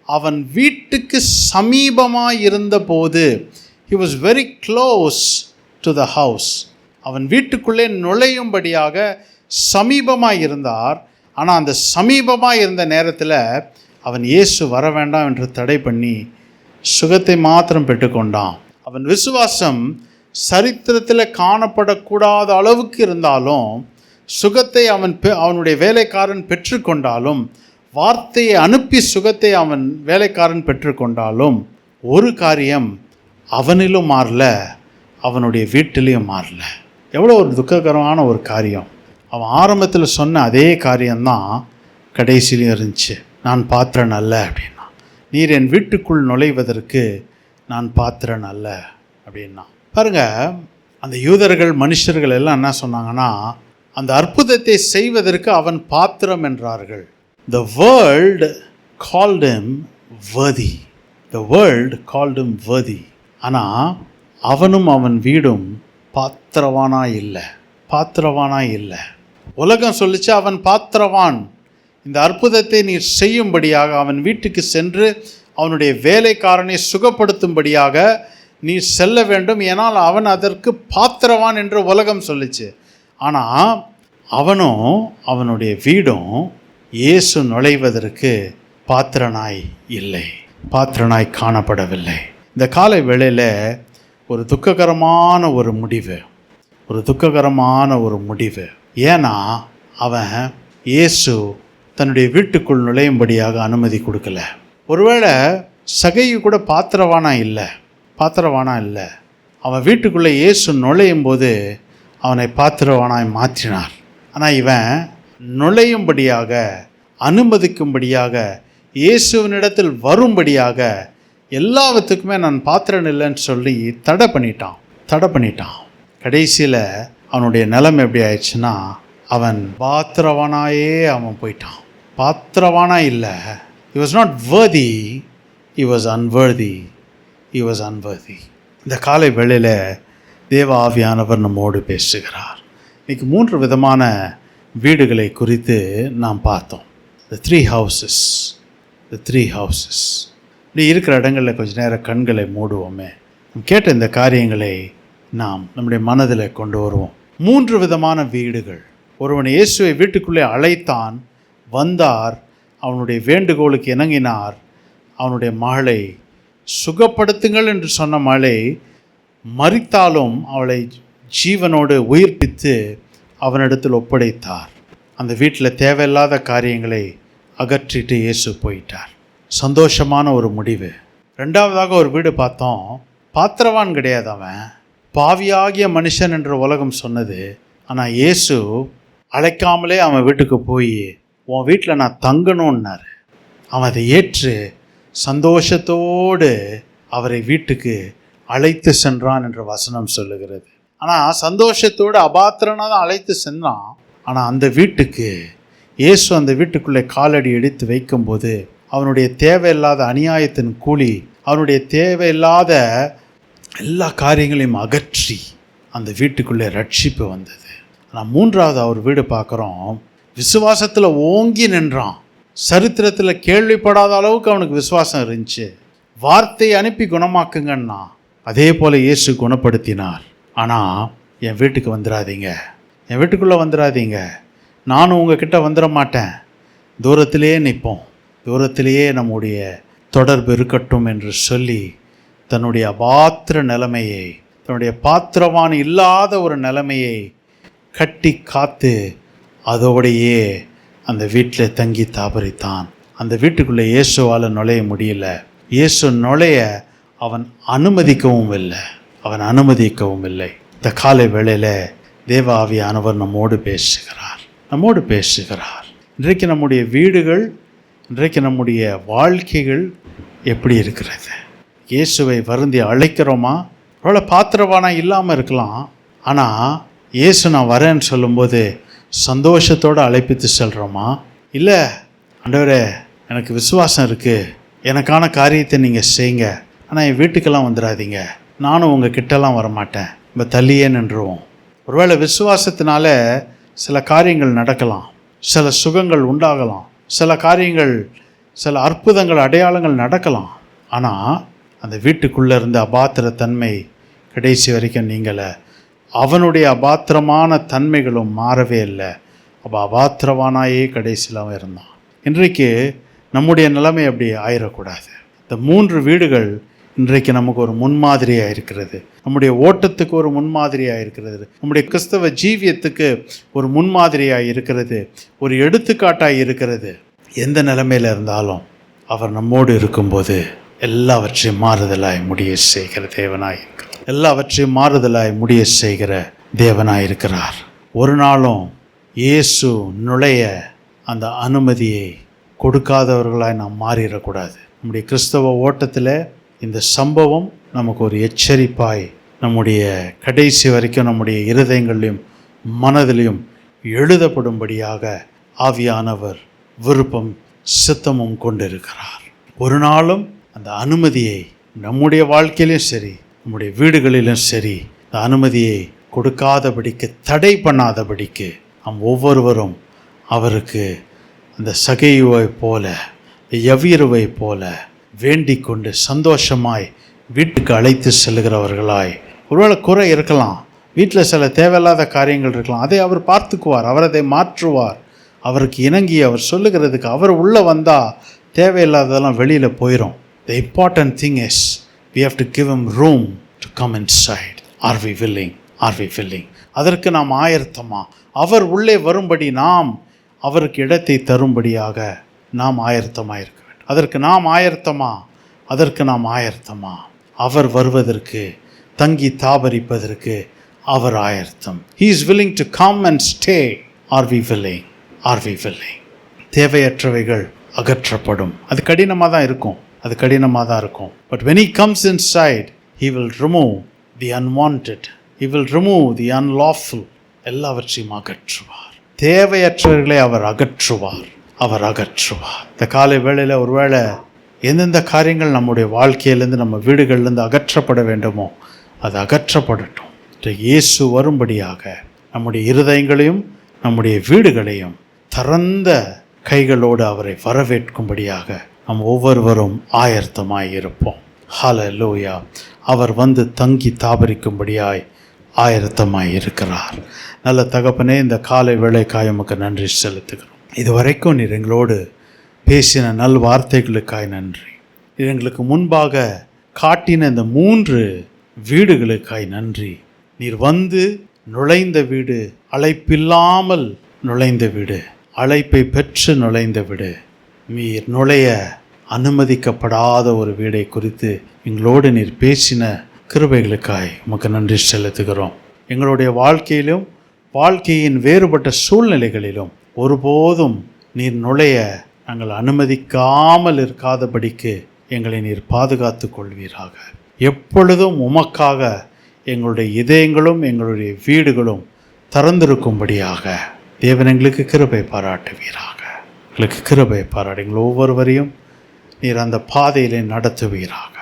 Speaker 1: அவன் வீட்டுக்கு சமீபமாக இருந்தபோது, he was very close to the house. அவன் வீட்டுக்குள்ளே நுழையும்படியாக சமீபமாக இருந்தார். ஆனால் அந்த சமீபமாக இருந்த நேரத்தில் அவன் இயேசு வர வேண்டாம் என்று தடை பண்ணி சுகத்தை மாத்திரம் பெற்றுக்கொண்டான். அவன் விசுவாசம் சரித்திரத்தில் காணப்படக்கூடாத அளவுக்கு இருந்தாலும், சுகத்தை அவனுடைய வேலைக்காரன் பெற்றுக்கொண்டாலும், வார்த்தையை அனுப்பி சுகத்தை அவன் வேலைக்காரன் பெற்றுக்கொண்டாலும், ஒரு காரியம் அவனிலும் மாறல, அவனுடைய வீட்டிலையும் மாறல. எவ்வளோ ஒரு துக்ககரமான ஒரு காரியம். அவன் ஆரம்பத்தில் சொன்ன அதே காரியம்தான் கடைசியிலையும் இருந்துச்சு. நான் பாத்திரன் அல்ல அப்படின்னா, நீர் என் வீட்டுக்குள் நுழைவதற்கு நான் பாத்திரன் அல்ல அப்படின்னா. பாருங்கள், அந்த யூதர்கள் மனுஷர்கள் எல்லாம் என்ன சொன்னாங்கன்னா, அந்த அற்புதத்தை செய்வதற்கு அவன் பாத்திரம் என்றார்கள். The world called him worthy. The world called him worthy. ஆனால் அவனும் அவன் வீடும் பாத்திரவானாய் இல்லை. உலகம் சொல்லிச்சு அவன் பாத்திரவான், இந்த அற்புதத்தை நீ செய்யும்படியாக அவன் வீட்டுக்கு சென்று அவனுடைய வேலைக்காரனை சுகப்படுத்தும்படியாக நீ செல்ல வேண்டும், ஏனால் அவன் அதற்கு பாத்திரவான் என்று உலகம் சொல்லிச்சு. ஆனால் அவனும் அவனுடைய வீடும் இயேசு நுழைவதற்கு பாத்திரனாய் காணப்படவில்லை. இந்த காலை வேளையில் ஒரு துக்ககரமான ஒரு முடிவு. ஏன்னா அவன் இயேசு தன்னுடைய வீட்டுக்குள் நுழையும்படியாக அனுமதி கொடுக்கல. ஒருவேளை சகையு கூட பாத்திரவானா இல்லை. அவன் வீட்டுக்குள்ளே இயேசு நுழையும் போது அவனை பாத்திரவானாய் மாற்றினார். ஆனால் இவன் நுழையும்படியாக, அனுமதிக்கும்படியாக, இயேசுவினிடத்தில் வரும்படியாக எல்லாத்துக்குமே நான் பாத்திரன் இல்லைன்னு சொல்லி தடை பண்ணிட்டான். கடைசியில் அவனுடைய நிலைமை எப்படி ஆயிடுச்சுன்னா, அவன் பாத்திரவானாயே அவன் போயிட்டான். பாத்திரவானா இல்லை. He was not worthy, he was unworthy. இந்த காலை வேளையில் தேவ ஆவியானவர் நம்மோடு பேசுகிறார். இன்றைக்கி 3 விதமான வீடுகளை குறித்து நாம் பார்த்தோம். The three houses. இப்படி இருக்கிற இடங்களில் கொஞ்சம் நேரம் கண்களை மூடுவோமே. கேட்ட இந்த காரியங்களை நாம் நம்முடைய மனதில் கொண்டு வருவோம். 3 விதமான வீடுகள். ஒருவன் இயேசுவை வீட்டுக்குள்ளே அழைத்தான், வந்தார், அவனுடைய வேண்டுகோளுக்கு இணங்கினார், அவனுடைய மகளை சுகப்படுத்துங்கள் என்று சொன்ன மகளை மரித்தாலும் அவளை ஜீவனோடு உயிர்ப்பித்து அவனிடத்தில் ஒப்படைத்தார். அந்த வீட்டில் தேவையில்லாத காரியங்களை அகற்றிட்டு இயேசு போயிட்டார். சந்தோஷமான ஒரு முடிவு. 2வதாக ஒரு வீடு பார்த்தோம். பாத்திரவான் கிடையாது, அவன் பாவியாகிய மனுஷன் என்று உலகம் சொன்னது. ஆனால் இயேசு அழைக்காமலே அவன் வீட்டுக்கு போய் உன் வீட்டில் நான் தங்கணுன்னார். அவன் அதை ஏற்று சந்தோஷத்தோடு அவரை வீட்டுக்கு அழைத்து சென்றான் என்று வசனம் சொல்லுகிறது. ஆனால் சந்தோஷத்தோடு அபாத்திரனாக தான் அழைத்து சென்றான். ஆனால் அந்த வீட்டுக்கு இயேசு அந்த வீட்டுக்குள்ளே காலடி எடுத்து வைக்கும்போது அவனுடைய தேவையில்லாத அநியாயத்தின் கூலி, அவனுடைய தேவையில்லாத எல்லா காரியங்களையும் அகற்றி அந்த வீட்டுக்குள்ளே ரட்சிப்பு வந்தது. ஆனால் 3வது அவர் வீடு பார்க்குறோம். விசுவாசத்தில் ஓங்கி நின்றான். சரித்திரத்தில் கேள்விப்படாத அளவுக்கு அவனுக்கு விசுவாசம் இருந்துச்சு. வார்த்தையை அனுப்பி குணமாக்குங்கன்னா அதே போல் இயேசு குணப்படுத்தினார். ஆனால் என் வீட்டுக்கு வந்துடாதீங்க, என் வீட்டுக்குள்ளே வந்துடாதீங்க, நானும் உங்ககிட்ட வந்துட மாட்டேன், தூரத்திலேயே நிற்போம், தூரத்திலேயே நம்முடைய தொடர்பு இருக்கட்டும் என்று சொல்லி தன்னுடைய அபாத்திர நிலைமையை, தன்னுடைய பாத்திரவான் இல்லாத ஒரு நிலைமையை கட்டி காத்து அதோடையே அந்த வீட்டில் தங்கி தாபரித்தான். அந்த வீட்டுக்குள்ளே இயேசுவால் நுழைய முடியல. இயேசு நுழைய அவன் அனுமதிக்கவும் இல்லை. இந்த காலை வேளையில் தேவ ஆவியானவர் நம்மோடு பேசுகிறார். இன்றைக்கு நம்முடைய வீடுகள், இன்றைக்கு நம்முடைய வாழ்க்கைகள் எப்படி இருக்கிறது? இயேசுவை வருந்தி அழைக்கிறோமா? அவ்வளோ பாத்திரவானா இல்லாமல் இருக்கலாம். ஆனால் இயேசு நான் வரேன்னு சொல்லும்போது சந்தோஷத்தோடு அழைப்பித்து செல்கிறோமா? இல்லை, ஆண்டவரே எனக்கு விசுவாசம் இருக்குது, எனக்கான காரியத்தை நீங்கள் செய்யுங்க, ஆனால் என் வீட்டுக்கெல்லாம் வந்துடாதீங்க, நானும் உங்கள் கிட்டலாம் வரமாட்டேன், இப்போ தள்ளியே நின்றுவோம். ஒருவேளை விசுவாசத்தினால சில காரியங்கள் நடக்கலாம், சில சுகங்கள் உண்டாகலாம், சில காரியங்கள், சில அற்புதங்கள், அடையாளங்கள் நடக்கலாம். ஆனால் அந்த வீட்டுக்குள்ளே இருந்த அபாத்திர தன்மை கடைசி வரைக்கும் நீங்களை, அவனுடைய அபாத்திரமான தன்மைகளும் மாறவே இல்லை. அப்போ அபாத்திரவானாயே கடைசியில் அவன் இருந்தான். இன்றைக்கு நம்முடைய நிலைமை அப்படி ஆயிடக்கூடாது. இந்த 3 வீடுகள் இன்றைக்கு நமக்கு ஒரு முன்மாதிரியாக இருக்கிறது, நம்முடைய ஓட்டத்துக்கு ஒரு முன்மாதிரியாக இருக்கிறது, நம்முடைய கிறிஸ்தவ ஜீவியத்துக்கு ஒரு முன்மாதிரியாக இருக்கிறது, ஒரு எடுத்துக்காட்டாக இருக்கிறது. எந்த நிலைமையில் இருந்தாலும் அவர் நம்மோடு இருக்கும்போது எல்லாவற்றையும் மாறுதலாய் முடிய செய்கிற தேவனாயிருக்கிறார். ஒரு நாளும் இயேசு நுழைய அந்த அனுமதியை கொடுக்காதவர்களாய் நாம் மாறிடக்கூடாது. நம்முடைய கிறிஸ்தவ ஓட்டத்தில் இந்த சம்பவம் நமக்கு ஒரு எச்சரிப்பாய் நம்முடைய கடைசி வரைக்கும் நம்முடைய இருதயங்களிலும் மனதிலையும் எழுதப்படும்படியாக ஆவியானவர் விருப்பம் சித்தமும் கொண்டிருக்கிறார். ஒரு நாளும் அந்த அனுமதியை நம்முடைய வாழ்க்கையிலும் சரி, நம்முடைய வீடுகளிலும் சரி, அந்த அனுமதியை கொடுக்காதபடிக்கு, தடை பண்ணாதபடிக்கு நாம் ஒவ்வொருவரும் அவருக்கு அந்த சகையுவை போல, யவீருவை போல வேண்டிக் கொண்டு சந்தோஷமாய் வீட்டுக்கு அழைத்து செல்கிறவர்களாய். ஒருவேளை குறை இருக்கலாம், வீட்டில் சில தேவையில்லாத காரியங்கள் இருக்கலாம், அதை அவர் பார்த்துக்குவார், அவர் அதை மாற்றுவார். அவருக்கு இணங்கி அவர் சொல்லுகிறதுக்கு அவர் உள்ளே வந்தால் தேவையில்லாததெல்லாம் வெளியில் போயிடும். The important thing is we have to give him room to come inside. Are we willing? அதற்கு நாம் ஆயத்தமா? அவர் உள்ளே வரும்படி நாம் அவருக்கு இடத்தை தரும்படியாக நாம் ஆயத்தமாக இருக்க வேண்டும். அதற்கு நாம் ஆயத்தமா? அவர் வருவதற்கு, தங்கி தாபரிப்பதற்கு அவர் ஆயத்தம். He is willing to come and stay. Are we willing? தேவையற்றவைகள் அகற்றப்படும். அது கடினமாக தான் இருக்கும். But when he comes inside, he will remove the unwanted, he will remove the unlawful. எல்லாவற்றையும் அகற்றுவார். தேவையற்றவர்களை அவர் அகற்றுவார். இந்த காலை வேளையில் ஒருவேளை எந்தெந்த காரியங்கள் நம்முடைய வாழ்க்கையிலேருந்து, நம்ம வீடுகள்லேருந்து அகற்றப்பட வேண்டுமோ அது அகற்றப்படட்டும். இயேசு வரும்படியாக நம்முடைய இருதயங்களையும் நம்முடைய வீடுகளையும் திறந்த கைகளோடு அவரை வரவேற்கும்படியாக நாம் ஒவ்வொருவரும் ஆயத்தமாய் இருப்போம். ஹல்லேலூயா. அவர் வந்து தங்கி தாபரிக்கும்படியாய் ஆயத்தமாய் இருக்கிறார். நல்ல தகப்பனே, இந்த காலை வேளைக்காய் உமக்கு நன்றி செலுத்துகிறோம். இதுவரைக்கும் நீர் எங்களோடு பேசின நல் வார்த்தைகளுக்காய் நன்றி. இது எங்களுக்கு முன்பாக காட்டின இந்த 3 வீடுகளுக்காய் நன்றி. நீர் வந்து நுழைந்த வீடு, அழைப்பில்லாமல் நுழைந்த வீடு, அழைப்பை பெற்று நுழைந்த வீடு, நீர் நுழைய அனுமதிக்கப்படாத ஒரு வீடை குறித்து எங்களோடு நீர் பேசின கிருபைகளுக்காய் உமக்கு நன்றி செலுத்துகிறோம். எங்களுடைய வாழ்க்கையிலும் வாழ்க்கையின் வேறுபட்ட சூழ்நிலைகளிலும் ஒருபோதும் நீர் நுழைய நாங்கள் அனுமதிக்காமல் இருக்காதபடிக்கு எங்களை நீர் பாதுகாத்து கொள்வீராக. எப்பொழுதும் உமக்காக எங்களுடைய இதயங்களும் எங்களுடைய வீடுகளும் திறந்திருக்கும்படியாக தேவன் எங்களுக்கு கிருபை பாராட்டுவீராக. எங்கள் ஒவ்வொருவரையும் நீர் அந்த பாதையிலே நடத்துவீராக.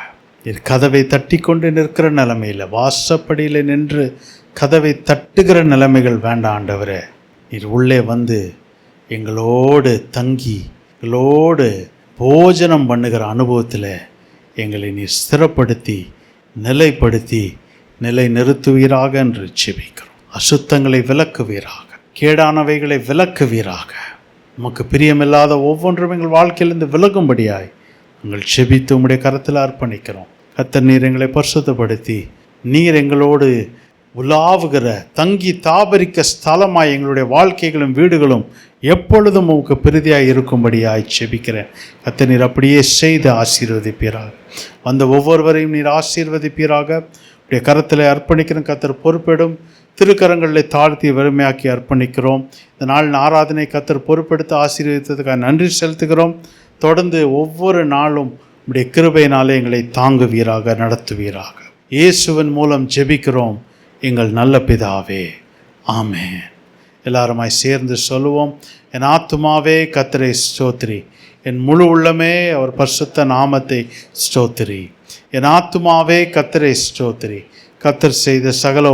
Speaker 1: நீர் கதவை தட்டி கொண்டு நிற்கிற நிலைமையில், வாசப்படியில் நின்று கதவை தட்டுகிற நிலைமைகள் வேண்டாம் ஆண்டவரே. நீர் உள்ளே வந்து எங்களோடு தங்கி எங்களோடு போஜனம் பண்ணுகிற அனுபவத்தில் எங்களை நீர் ஸ்திரப்படுத்தி நிலைப்படுத்தி நிலை நிறுத்துவீராக என்று ஜெபிக்கிறோம். அசுத்தங்களை விலக்குவீராக, கேடானவைகளை விலக்குவீராக. உமக்கு பிரியமில்லாத ஒவ்வொன்றும் எங்கள் வாழ்க்கையிலிருந்து விலகும்படியாய் எங்கள் ஜெபித்து உம்முடைய கரத்தில் அர்ப்பணிக்கிறோம். கர்த்தர் நீர் எங்களை பரிசுத்தப்படுத்தி நீர் எங்களோடு உலாவுகிற தங்கி தாபரிக்க ஸ்தலமாய் எங்களுடைய வாழ்க்கைகளும் வீடுகளும் எப்பொழுதும் உமக்கு பிரதியாய் இருக்கும்படியாய் செபிக்கிறேன். கர்த்தர் நீர் அப்படியே செய்து ஆசீர்வதிப்பீராக. வந்த ஒவ்வொருவரையும் நீர் ஆசீர்வதிப்பீராக. உடைய கரத்தில் அர்ப்பணிக்கிறோம். கர்த்தர் பொறுப்பெடும். திருக்கரங்களில் தாழ்த்தி வறுமையாக்கி அர்ப்பணிக்கிறோம். இந்த நாளின் ஆராதனை கர்த்தர் பொறுப்பெடுத்து ஆசீர்வதித்ததுக்காக நன்றி செலுத்துகிறோம். தொடர்ந்து ஒவ்வொரு நாளும் உடைய கிருபையினாலே எங்களை தாங்குவீராக, நடத்துவீராக. இயேசுவின் மூலம் ஜெபிக்கிறோம் எங்கள் நல்ல பிதாவே, ஆமென். எல்லாருமாய் சேர்ந்து சொல்லுவோம். என் ஆத்துமாவே கர்த்தரை ஸ்தோத்திரி, என் முழு உள்ளமே அவர் பரிசுத்த நாமத்தை ஸ்தோத்திரி. என் ஆத்துமாவே கர்த்தரை ஸ்தோத்திரி, கர்த்தர் செய்த சகல